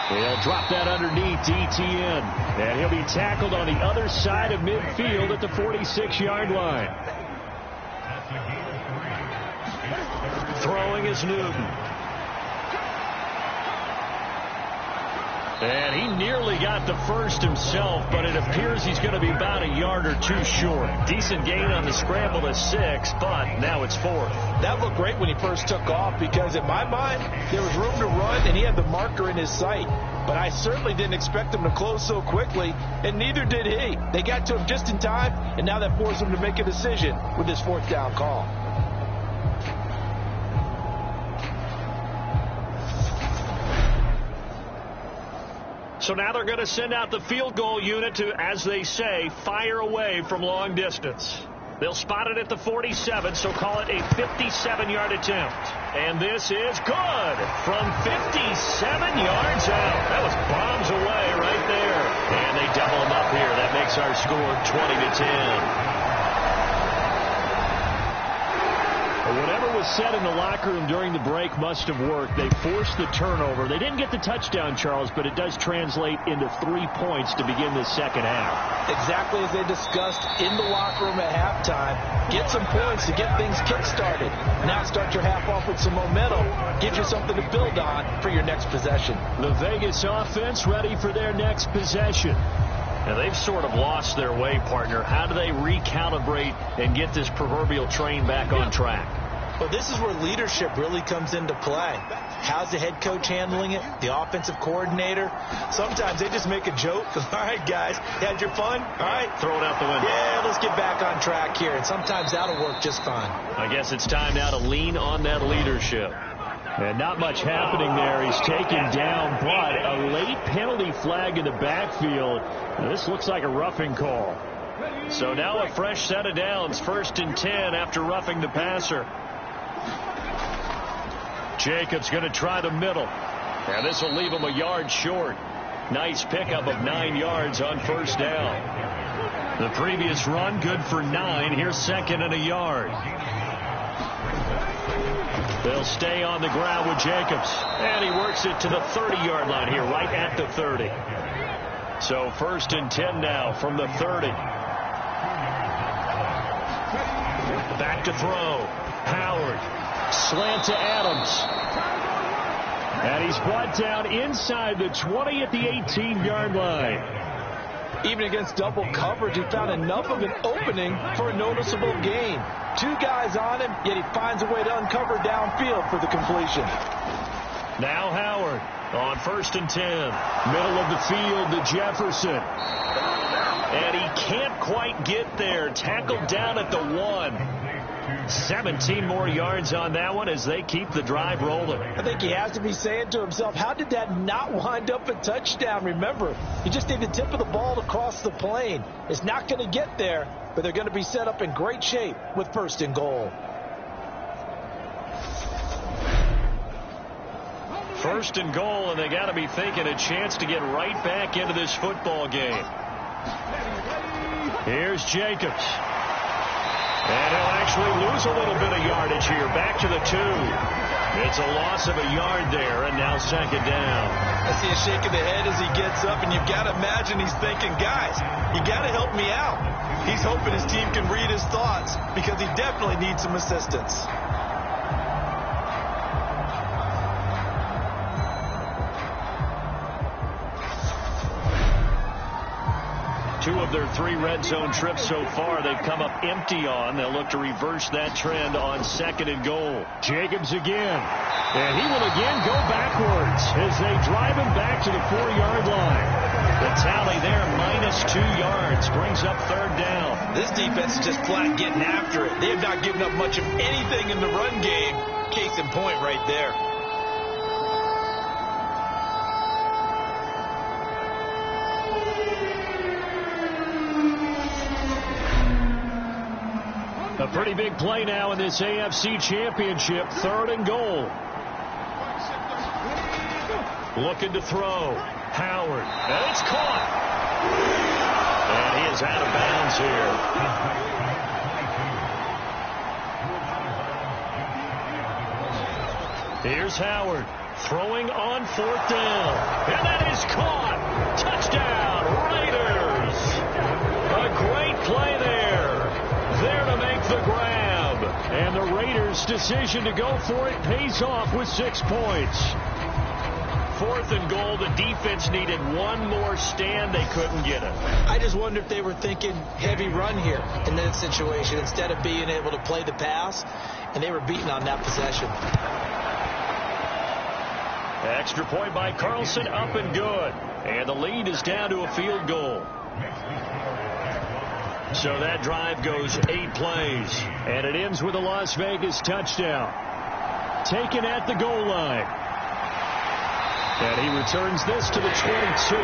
He'll drop that underneath ETN. And he'll be tackled on the other side of midfield at the 46-yard line. Throwing is Newton. And he nearly got the first himself, but it appears he's going to be about a yard or two short. Decent gain on the scramble to 6, but now it's 4th. That looked great when he first took off because, in my mind, there was room to run, and he had the marker in his sight. But I certainly didn't expect him to close so quickly, and neither did he. They got to him just in time, and now that forced him to make a decision with his 4th down call. So now they're going to send out the field goal unit to, as they say, fire away from long distance. They'll spot it at the 47, so call it a 57-yard attempt. And this is good from 57 yards out. That was bombs away right there. And they double them up here. That makes our score 20-10. Whatever was said in the locker room during the break must have worked. They forced the turnover. They didn't get the touchdown, Charles, but it does translate into 3 points to begin the second half. Exactly as they discussed in the locker room at halftime. Get some points to get things kick-started. Now start your half off with some momentum. Gives you something to build on for your next possession. The Vegas offense ready for their next possession. Now, they've sort of lost their way, partner. How do they recalibrate and get this proverbial train back on track? Well, this is where leadership really comes into play. How's the head coach handling it? The offensive coordinator? Sometimes they just make a joke. All right, guys, had your fun? All right. Throw it out the window. Yeah, let's get back on track here. And sometimes that'll work just fine. I guess it's time now to lean on that leadership. And not much happening there. He's taken down, but a late penalty flag in the backfield. Now, this looks like a roughing call. So now a fresh set of downs. 1st and 10 after roughing the passer. Jacobs going to try the middle. And this will leave him a yard short. Nice pickup of 9 yards on 1st down. The previous run good for 9. Here's 2nd and a yard. They'll stay on the ground with Jacobs. And he works it to the 30-yard line here, right at the 30. So 1st and 10 now from the 30. Back to throw. Howard. Slant to Adams. And he's brought down inside the 20 at the 18-yard line. Even against double coverage, he found enough of an opening for a noticeable gain. 2 guys on him, yet he finds a way to uncover downfield for the completion. Now Howard on 1st and 10. Middle of the field to Jefferson. And he can't quite get there. Tackled down at the 1. 17 more yards on that one as they keep the drive rolling. I think he has to be saying to himself, how did that not wind up a touchdown? Remember, you just need the tip of the ball to cross the plane. It's not going to get there, but they're going to be set up in great shape with 1st and goal. 1st and goal, and they got to be thinking a chance to get right back into this football game. Here's Jacobs. And he'll actually lose a little bit of yardage here. Back to the 2. It's a loss of a yard there, and now 2nd down. I see a shake of the head as he gets up, and you've got to imagine he's thinking, guys, you got to help me out. He's hoping his team can read his thoughts because he definitely needs some assistance. Two of their 3 red zone trips so far they've come up empty on. They'll look to reverse that trend on 2nd and goal. Jacobs again. And he will again go backwards as they drive him back to the 4-yard line. The tally there, -2 yards, brings up 3rd down. This defense is just flat getting after it. They have not given up much of anything in the run game. Case in point right there. A pretty big play now in this AFC Championship. 3rd and goal. Looking to throw. Howard. And it's caught. And he is out of bounds here. Here's Howard. Throwing on 4th down. And that is caught. Touchdown, Raiders. A great play there. There to make the grab. And the Raiders' decision to go for it pays off with 6 points. 4th and goal. The defense needed one more stand. They couldn't get it. I just wonder if they were thinking heavy run here in that situation instead of being able to play the pass, and they were beaten on that possession. Extra point by Carlson, up and good. And the lead is down to a field goal. So that drive goes 8 plays. And it ends with a Las Vegas touchdown. Taken at the goal line. And he returns this to the 22.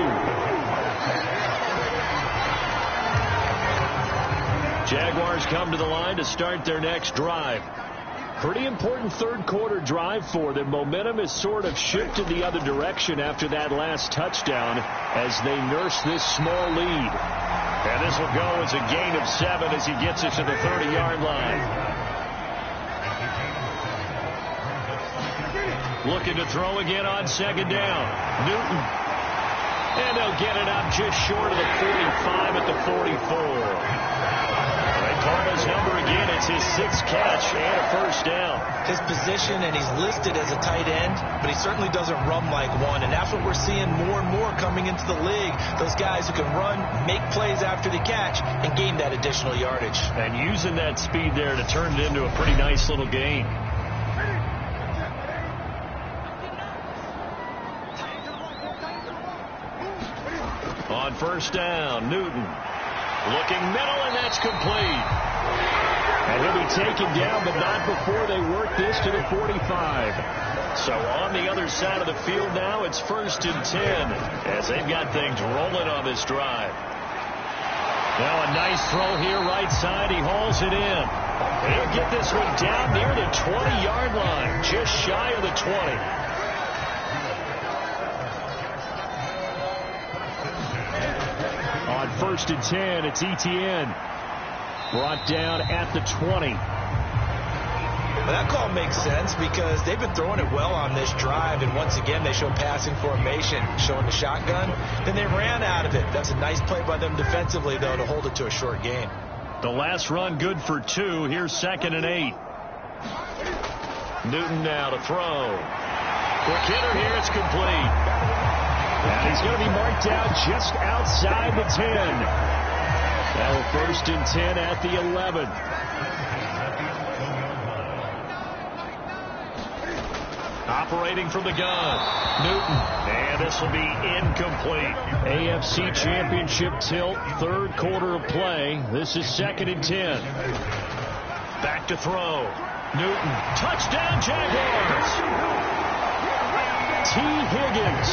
Jaguars come to the line to start their next drive. Pretty important third quarter drive for them. Momentum has sort of shifted the other direction after that last touchdown as they nurse this small lead. And this will go as a gain of 7 as he gets it to the 30-yard line. Looking to throw again on second down. Newton. And they'll get it up just short of the 45 at the 44. They call his number again. It's his 6th catch and a first down. His position, and he's listed as a tight end, but he certainly doesn't run like one. And that's what we're seeing more and more coming into the league. Those guys who can run, make plays after the catch, and gain that additional yardage. And using that speed there to turn it into a pretty nice little gain. On first down, Newton. Looking middle, and that's complete. And he'll be taken down, but not before they work this to the 45. So on the other side of the field now, it's 1st and 10 as they've got things rolling on this drive. Now a nice throw here right side. He hauls it in. He'll get this one down near the 20-yard line, just shy of the 20. On 1st and 10, it's Etienne. Brought down at the 20. Well, that call makes sense because they've been throwing it well on this drive, and once again they show passing formation, showing the shotgun. Then they ran out of it. That's a nice play by them defensively, though, to hold it to a short gain. The last run good for 2. Here's 2nd and 8. Newton now to throw. Quick hitter here. It's complete. And he's going to be marked down just outside the 10. Now 1st and 10 at the 11. Operating from the gun. Newton. And this will be incomplete. AFC Championship tilt, 3rd quarter of play. This is 2nd and 10. Back to throw. Newton. Touchdown, Jaguars. T. Higgins,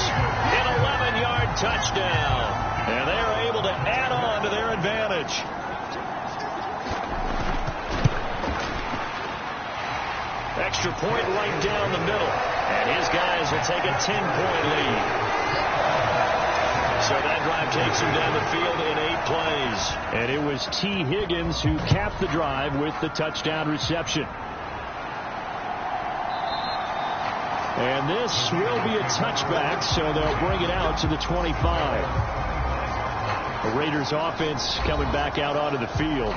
an 11-yard touchdown. And they're able to add on to their advantage. Extra point right down the middle. And his guys will take a 10-point lead. So that drive takes him down the field in 8 plays. And it was T. Higgins who capped the drive with the touchdown reception. And this will be a touchback, so they'll bring it out to the 25. The Raiders offense coming back out onto the field.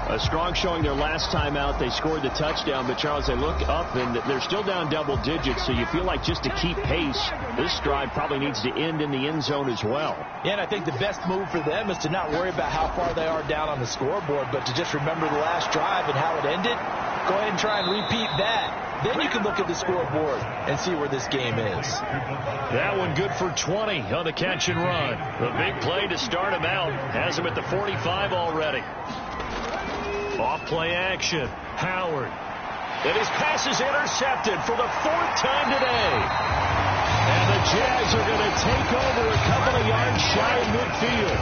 A strong showing their last time out. They scored the touchdown, but Charles, they look up and they're still down double digits, so you feel like just to keep pace, this drive probably needs to end in the end zone as well. Yeah, and I think the best move for them is to not worry about how far they are down on the scoreboard, but to just remember the last drive and how it ended. Go ahead and try and repeat that. Then you can look at the scoreboard and see where this game is. That one good for 20 on the catch and run. The big play to start him out. Has him at the 45 already. Off play action. Howard. And his pass is intercepted for the 4th time today. And the Jags are going to take over a couple of yards shy of midfield.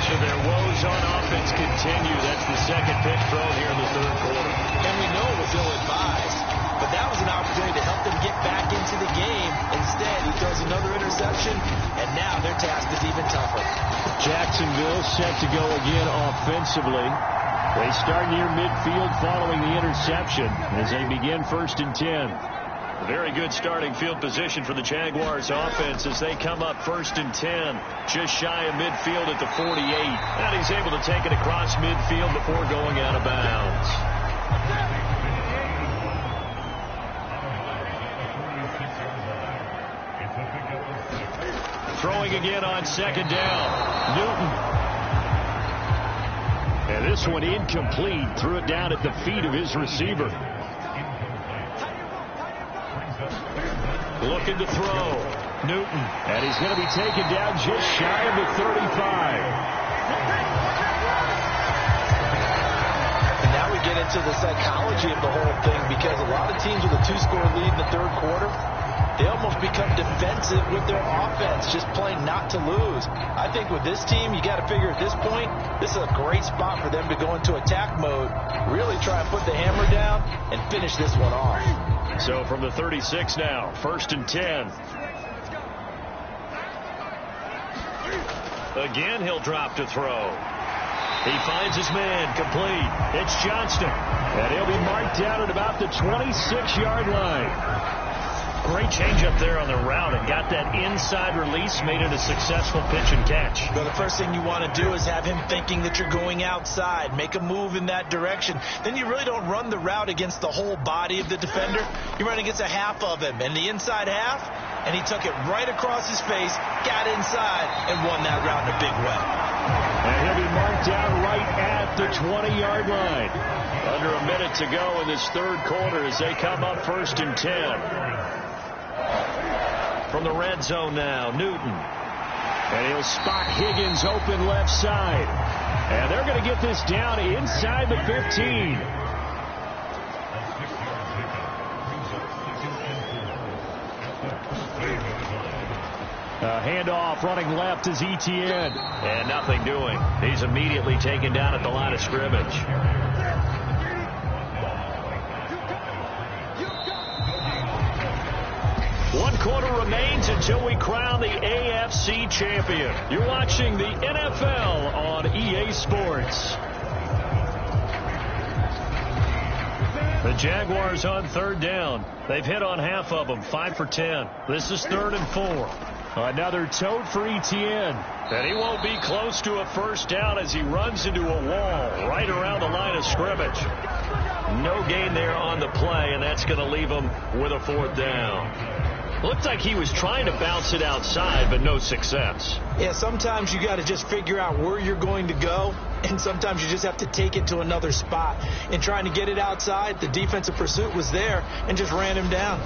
So their woes on offense continue. That's the 2nd pick thrown here in the 3rd quarter. And we know it was ill-advised. But that was an opportunity to help them get back into the game. Instead, he throws another interception, and now their task is even tougher. Jacksonville set to go again offensively. They start near midfield following the interception as they begin 1st and 10. Very good starting field position for the Jaguars offense as they come up 1st and 10, just shy of midfield at the 48. And he's able to take it across midfield before going out of bounds. throwing again on second down. Newton. And this one incomplete. Threw it down at the feet of his receiver. Looking to throw. Newton. And he's going to be taken down just shy of the 35. Get into the psychology of the whole thing, because a lot of teams with a 2-score lead in the third quarter, they almost become defensive with their offense, just playing not to lose. I think with this team, you got to figure at this point, this is a great spot for them to go into attack mode, really try and put the hammer down and finish this one off. So from the 36 now, 1st and 10. Again, he'll drop to throw. He finds his man, complete. It's Johnston. And he'll be marked down at about the 26-yard line. Great change up there on the route and got that inside release, made it a successful pitch and catch. Well, the first thing you want to do is have him thinking that you're going outside, make a move in that direction. Then you really don't run the route against the whole body of the defender. You run against a half of him, and the inside half, and he took it right across his face, got inside, and won that route in a big way. And he'll be marked down right at the 20-yard line. Under a minute to go in this third quarter as they come up 1st and 10. From the red zone now, Newton. And he'll spot Higgins open left side. And they're going to get this down inside the 15. Handoff running left is Etienne. And nothing doing. He's immediately taken down at the line of scrimmage. One quarter remains until we crown the AFC champion. You're watching the NFL on EA Sports. The Jaguars on 3rd down. They've hit on half of them, 5 for 10. This is 3rd and 4. Another tote for Etienne. And he won't be close to a first down as he runs into a wall right around the line of scrimmage. No gain there on the play, and that's going to leave him with a 4th down. Looked like he was trying to bounce it outside, but no success. Yeah, sometimes you got to just figure out where you're going to go, and sometimes you just have to take it to another spot. In trying to get it outside, the defensive pursuit was there and just ran him down.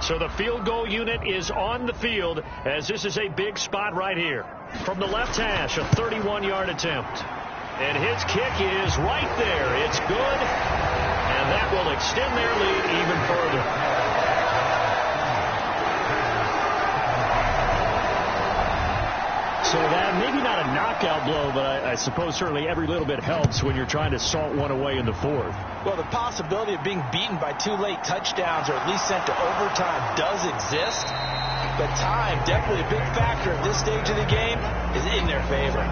So the field goal unit is on the field as this is a big spot right here. From the left hash, a 31-yard attempt. And his kick is right there. It's good, and that will extend their lead even further. So that maybe not a knockout blow, but I suppose certainly every little bit helps when you're trying to salt one away in the 4th. Well, the possibility of being beaten by 2 late touchdowns or at least sent to overtime does exist. But time, definitely a big factor at this stage of the game, is in their favor.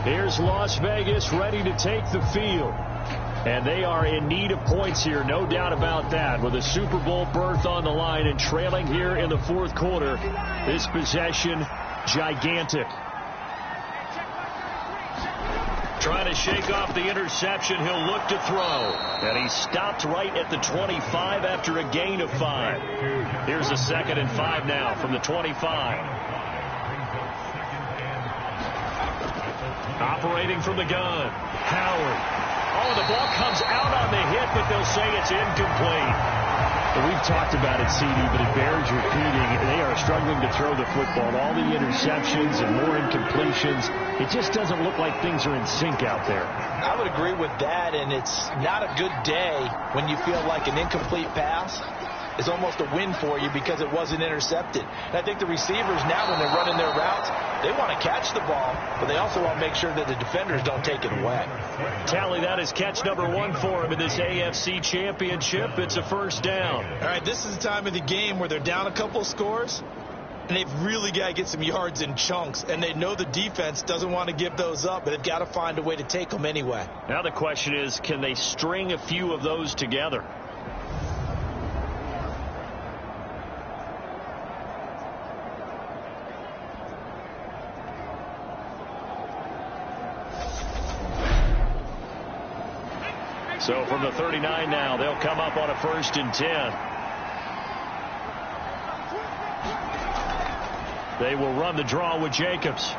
Here's Las Vegas ready to take the field. And they are in need of points here, no doubt about that. With a Super Bowl berth on the line and trailing here in the 4th quarter, this possession gigantic. Trying to shake off the interception, he'll look to throw. And he stopped right at the 25 after a gain of 5. Here's a 2nd and 5 now from the 25. Operating from the gun, Howard. Oh, the ball comes out on the hit, but they'll say it's incomplete. We've talked about it, CD, but it bears repeating. They are struggling to throw the football. All the interceptions and more incompletions. It just doesn't look like things are in sync out there. I would agree with that, and it's not a good day when you feel like an incomplete pass is almost a win for you because it wasn't intercepted. And I think the receivers now, when they're running their routes, they want to catch the ball, but they also want to make sure that the defenders don't take it away. Tally, that is catch number 1 for him in this AFC championship. It's a 1st down. All right, this is the time of the game where they're down a couple scores, and they've really got to get some yards in chunks, and they know the defense doesn't want to give those up, but they've got to find a way to take them anyway. Now the question is, can they string a few of those together? So from the 39 now, they'll come up on a 1st and 10. They will run the draw with Jacobs.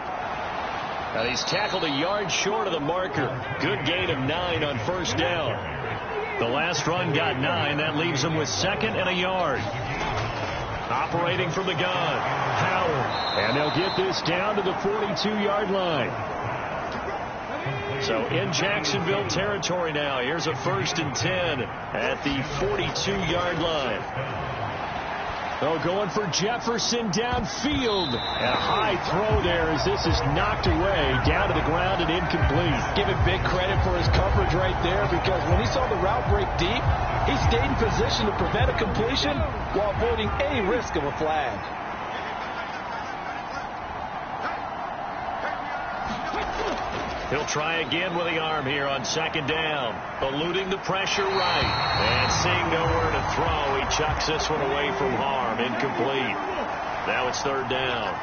And he's tackled a yard short of the marker. Good gain of 9 on first down. The last run got 9. That leaves him with 2nd and a yard. Operating from the gun, Howard. And they'll get this down to the 42-yard line. So in Jacksonville territory now. Here's a 1st and 10 at the 42-yard line. Oh, going for Jefferson downfield. And a high throw there as this is knocked away down to the ground and incomplete. Give him big credit for his coverage right there, because when he saw the route break deep, he stayed in position to prevent a completion while avoiding any risk of a flag. He'll try again with the arm here on 2nd down. Eluding the pressure right. And seeing nowhere to throw, he chucks this one away from harm. Incomplete. Now it's 3rd down.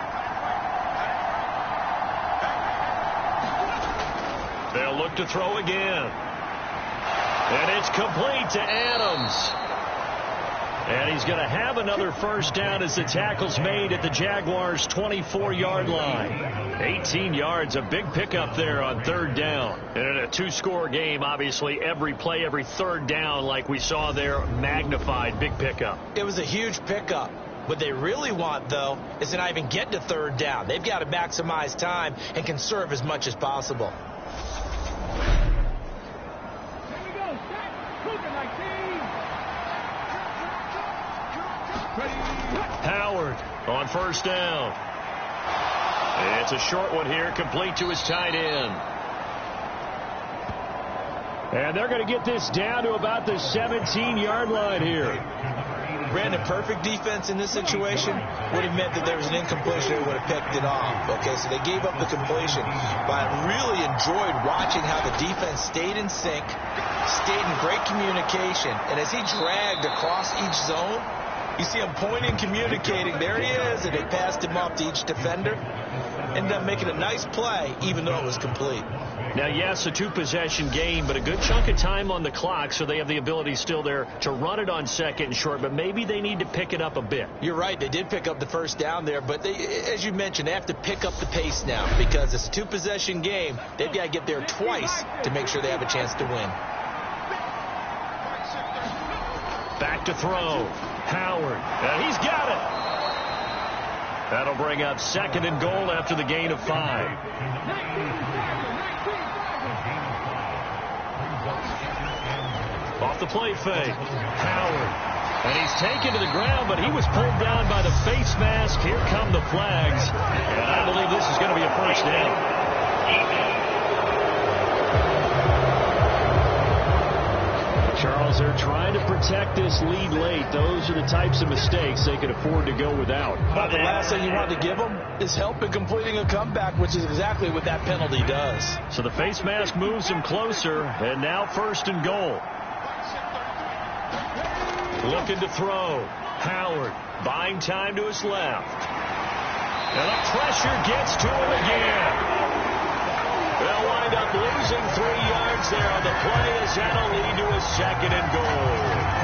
They'll look to throw again. And it's complete to Adams. And he's going to have another 1st down as the tackle's made at the Jaguars' 24-yard line. 18 yards, a big pickup there on 3rd down. And in a 2-score game, obviously, every play, every 3rd down, like we saw there, magnified, big pickup. It was a huge pickup. What they really want, though, is to not even get to 3rd down. They've got to maximize time and conserve as much as possible. Howard on 1st down. It's a short one here, complete to his tight end. And they're going to get this down to about the 17-yard line here. Brandon, perfect defense in this situation would have meant that there was an incompletion. They would have picked it off. Okay, so they gave up the completion. But I really enjoyed watching how the defense stayed in sync, stayed in great communication. And as he dragged across each zone, you see him pointing, communicating. There he is, and they passed him off to each defender. Ended up making a nice play, even though it was complete. Now, yes, a 2-possession game, but a good chunk of time on the clock, so they have the ability still there to run it on 2nd and short, but maybe they need to pick it up a bit. You're right. They did pick up the 1st down there, but they, as you mentioned, they have to pick up the pace now because it's a 2-possession game. They've got to get there twice to make sure they have a chance to win. Back to throw. Howard. And he's got it. That'll bring up 2nd and goal after the gain of 5. Off the play fake. Howard. And he's taken to the ground, but he was pulled down by the face mask. Here come the flags. And I believe this is going to be a 1st down. Charles, they're trying to protect this lead late. Those are the types of mistakes they could afford to go without. But the last thing you want to give them is help in completing a comeback, which is exactly what that penalty does. So the face mask moves him closer, and now 1st and goal. Looking to throw. Howard buying time to his left. And the pressure gets to him again. They'll wind up losing 3 yards there on the play as that'll lead to a 2nd and goal.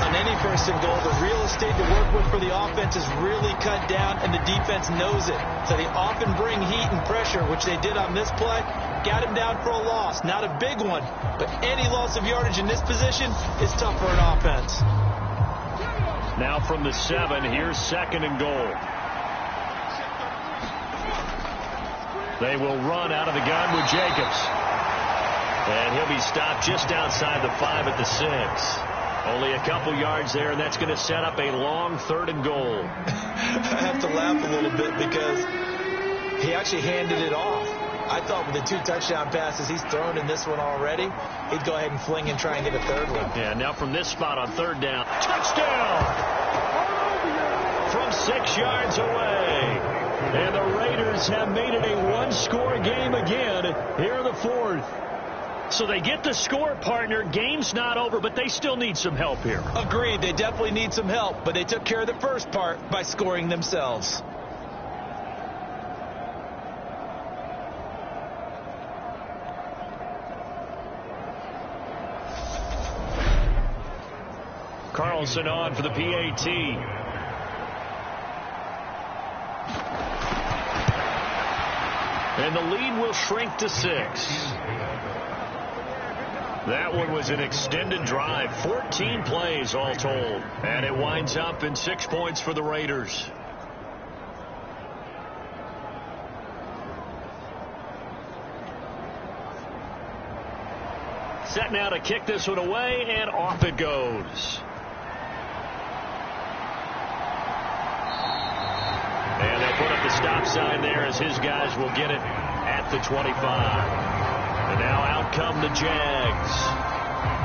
On any 1st and goal, the real estate to work with for the offense is really cut down, and the defense knows it. So they often bring heat and pressure, which they did on this play. Got him down for a loss. Not a big one, but any loss of yardage in this position is tough for an offense. Now from the 7, here's 2nd and goal. They will run out of the gun with Jacobs. And he'll be stopped just outside the 5 at the 6. Only a couple yards there, and that's going to set up a long 3rd and goal. I have to laugh a little bit because he actually handed it off. I thought with the 2 touchdown passes he's thrown in this one already, he'd go ahead and fling and try and get a 3rd one. Yeah, now from this spot on 3rd down. Touchdown! From 6 yards away. And the Raiders have made it a 1-score game again here in the 4th. So they get the score, partner. Game's not over, but they still need some help here. Agreed. They definitely need some help, but they took care of the first part by scoring themselves. Carlson on for the PAT. And the lead will shrink to 6. That one was an extended drive, 14 plays all told. And it winds up in 6 points for the Raiders. Set now to kick this one away, and off it goes. And they'll put up the stop sign there as his guys will get it at the 25. And now out come the Jags.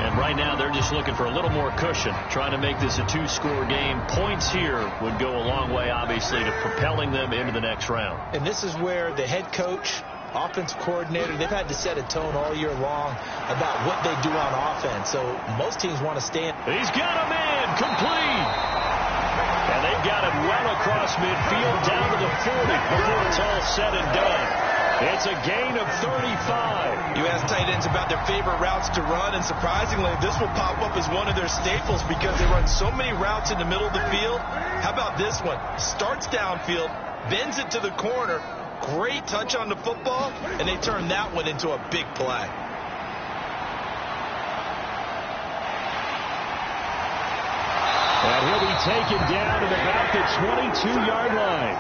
And right now they're just looking for a little more cushion, trying to make this a 2-score game. Points here would go a long way, obviously, to propelling them into the next round. And this is where the head coach, offensive coordinator, they've had to set a tone all year long about what they do on offense. So most teams want to stand. He's got a man complete. And they've got it well across midfield down to the 40 before it's all said and done. It's a gain of 35. You ask tight ends about their favorite routes to run, and surprisingly, this will pop up as one of their staples because they run so many routes in the middle of the field. How about this one? Starts downfield, bends it to the corner, great touch on the football, and they turn that one into a big play. And he'll be taken down at about the 22-yard line.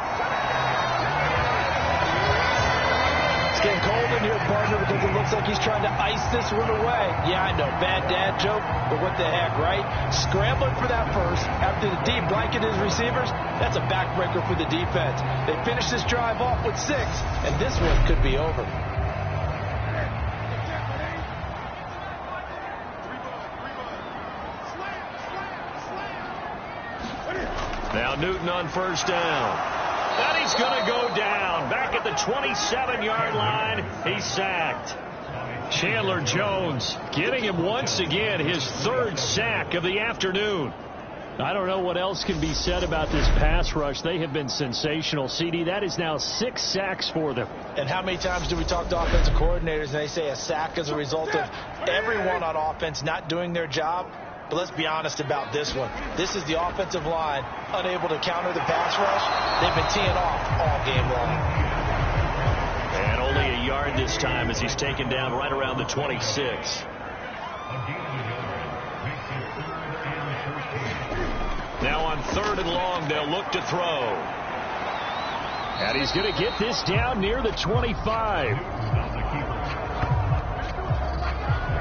It's getting cold in here, partner, because it looks like he's trying to ice this one away. Yeah, I know, bad dad joke, but what the heck, right? Scrambling for that first after the deep blanket his receivers. That's a backbreaker for the defense. They finish this drive off with 6, and this one could be over. Now Newton on first down. And he's going to go down. Back at the 27-yard line, he's sacked. Chandler Jones getting him once again his 3rd sack of the afternoon. I don't know what else can be said about this pass rush. They have been sensational, CD. That is now 6 sacks for them. And how many times do we talk to offensive coordinators and they say a sack is a result of everyone on offense not doing their job? But let's be honest about this one. This is the offensive line unable to counter the pass rush. They've been teeing off all game long. And only a yard this time as he's taken down right around the 26. Now on 3rd and long, they'll look to throw. And he's going to get this down near the 25.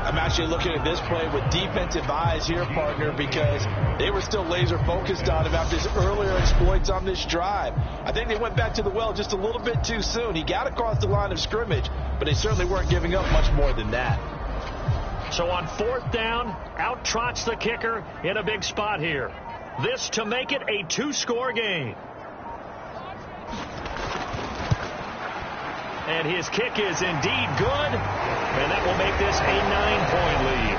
I'm actually looking at this play with defensive eyes here, partner, because they were still laser focused on him after his earlier exploits on this drive. I think they went back to the well just a little bit too soon. He got across the line of scrimmage, but they certainly weren't giving up much more than that. So on 4th down, out trots the kicker in a big spot here. This to make it a 2-score game. And his kick is indeed good. And that will make this a 9-point lead.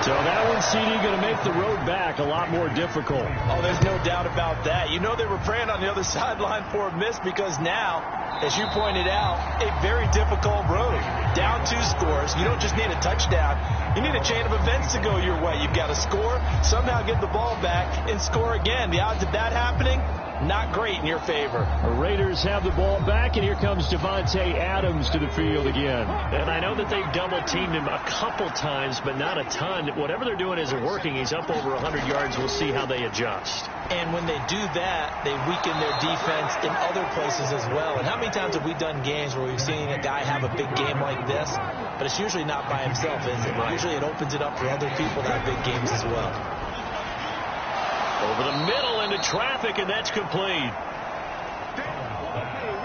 So that one, CD, going to make the road back a lot more difficult. Oh, there's no doubt about that. You know they were praying on the other sideline for a miss because now, as you pointed out, a very difficult road. Down 2 scores. You don't just need a touchdown. You need a chain of events to go your way. You've got to score, somehow get the ball back, and score again. The odds of that happening, not great in your favor. The Raiders have the ball back, and here comes Devontae Adams to the field again. And I know that they've double-teamed him a couple times, but not a ton. Whatever they're doing isn't working. He's up over 100 yards. We'll see how they adjust. And when they do that, they weaken their defense in other places as well. And how many times have we done games where we've seen a guy have a big game like this, but it's usually not by himself, is it? Right. Usually it opens it up for other people to have big games as well. Over the middle into traffic, and that's complete.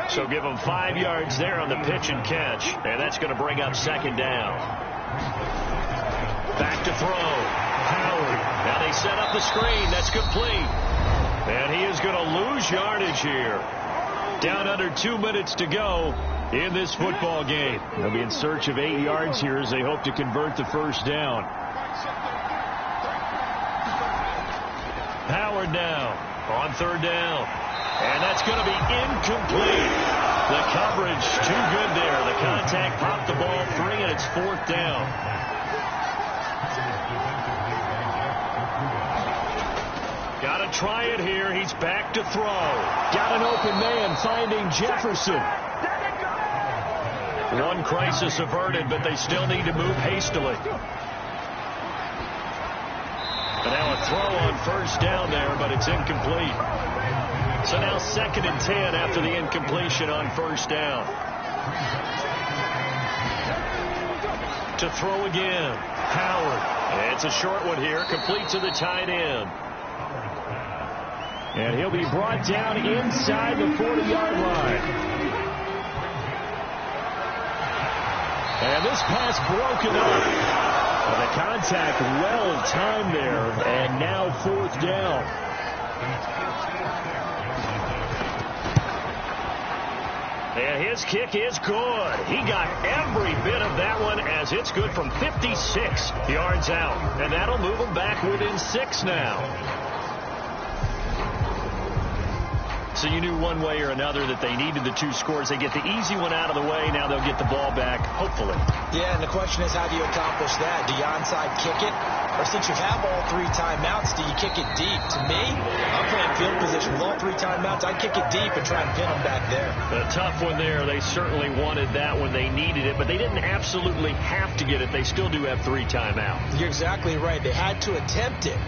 So give them 5 yards there on the pitch and catch, and that's going to bring up 2nd down. Back to throw. Howard. Now they set up the screen. That's complete. And he is going to lose yardage here. Down under 2 minutes to go in this football game. They'll be in search of 8 yards here as they hope to convert the 1st down. Howard now on 3rd down. And that's going to be incomplete. The coverage too good there. The contact popped the ball free, and it's 4th down. Got to try it here. He's back to throw. Got an open man finding Jefferson. One crisis averted, but they still need to move hastily. And now a throw on first down there, but it's incomplete. So now 2nd and 10 after the incompletion on first down. To throw again. Howard. It's a short one here, complete to the tight end. And he'll be brought down inside the 40-yard line. And this pass broken up. The contact well timed there, and now 4th down. And his kick is good. He got every bit of that one as it's good from 56 yards out. And that'll move them back within 6 now. So you knew one way or another that they needed the 2 scores. They get the easy one out of the way. Now they'll get the ball back, hopefully. Yeah, and the question is, how do you accomplish that? Do you onside kick it? Or since you have all 3 timeouts, do you kick it deep? To me, I'm playing field position with all 3 timeouts. I kick it deep and try and pin them back there. A tough one there. They certainly wanted that when they needed it, but they didn't absolutely have to get it. They still do have 3 timeouts. You're exactly right. They had to attempt it.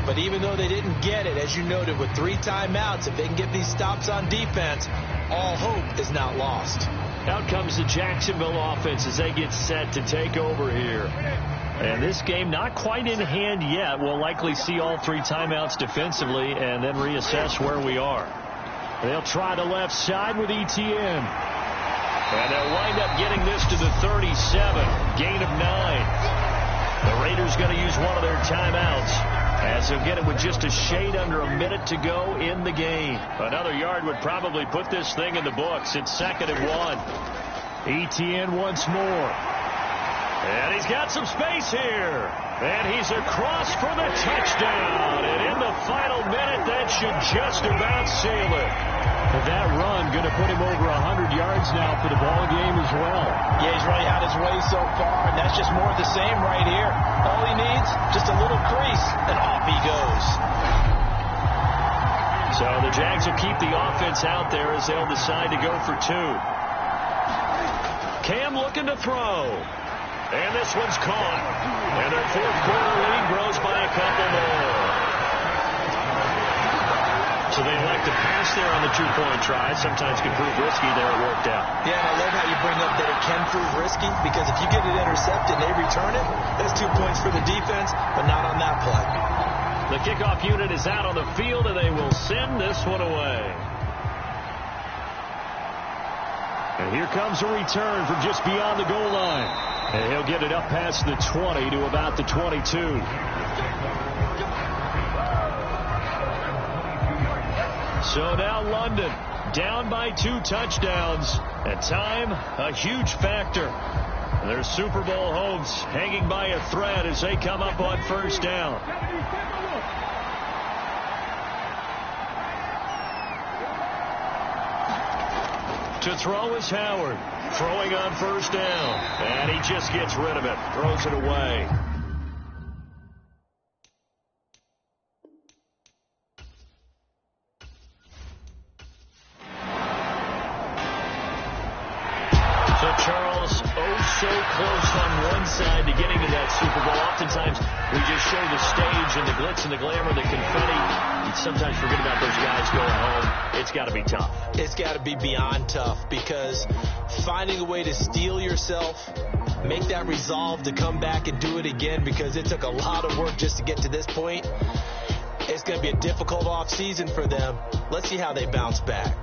But even though they didn't get it, as you noted, with 3 timeouts, if they can get these stops on defense, all hope is not lost. Out comes the Jacksonville offense as they get set to take over here. And this game not quite in hand yet. We'll likely see all 3 timeouts defensively and then reassess where we are. They'll try the left side with Etienne. And they'll wind up getting this to the 37. Gain of 9. The Raiders going to use one of their timeouts, as he'll get it with just a shade under a minute to go in the game. Another yard would probably put this thing in the books. It's 2nd and 1. Etienne once more. And he's got some space here. And he's across for the touchdown. And in the final minute, that should just about seal it. But that run going to put him over 100 yards now for the ball game as well. Yeah, he's really had his way so far, and that's just more of the same right here. All he needs, just a little crease, and off he goes. So the Jags will keep the offense out there as they'll decide to go for 2. Cam looking to throw. And this one's caught. And their 4th quarter lead grows by a couple more. So they elect to pass there on the 2-point try. Sometimes can prove risky. There it worked out. Yeah, and I love how you bring up that it can prove risky, because if you get it intercepted and they return it, that's 2 points for the defense, but not on that play. The kickoff unit is out on the field, and they will send this one away. And here comes a return from just beyond the goal line. And he'll get it up past the 20 to about the 22. So now London down by 2 touchdowns. And time, a huge factor. Their Super Bowl hopes hanging by a thread as they come up on first down. To throw is Howard. Throwing on first down. And he just gets rid of it. Throws it away. So Charles, so close on one side to getting to that Super Bowl. Oftentimes, we just show the stage and the glitz and the glamour, the confetti. You sometimes forget about those guys going home. It's got to be tough. It's got to be beyond tough, because finding a way to steel yourself, make that resolve to come back and do it again, because it took a lot of work just to get to this point. It's going to be a difficult offseason for them. Let's see how they bounce back.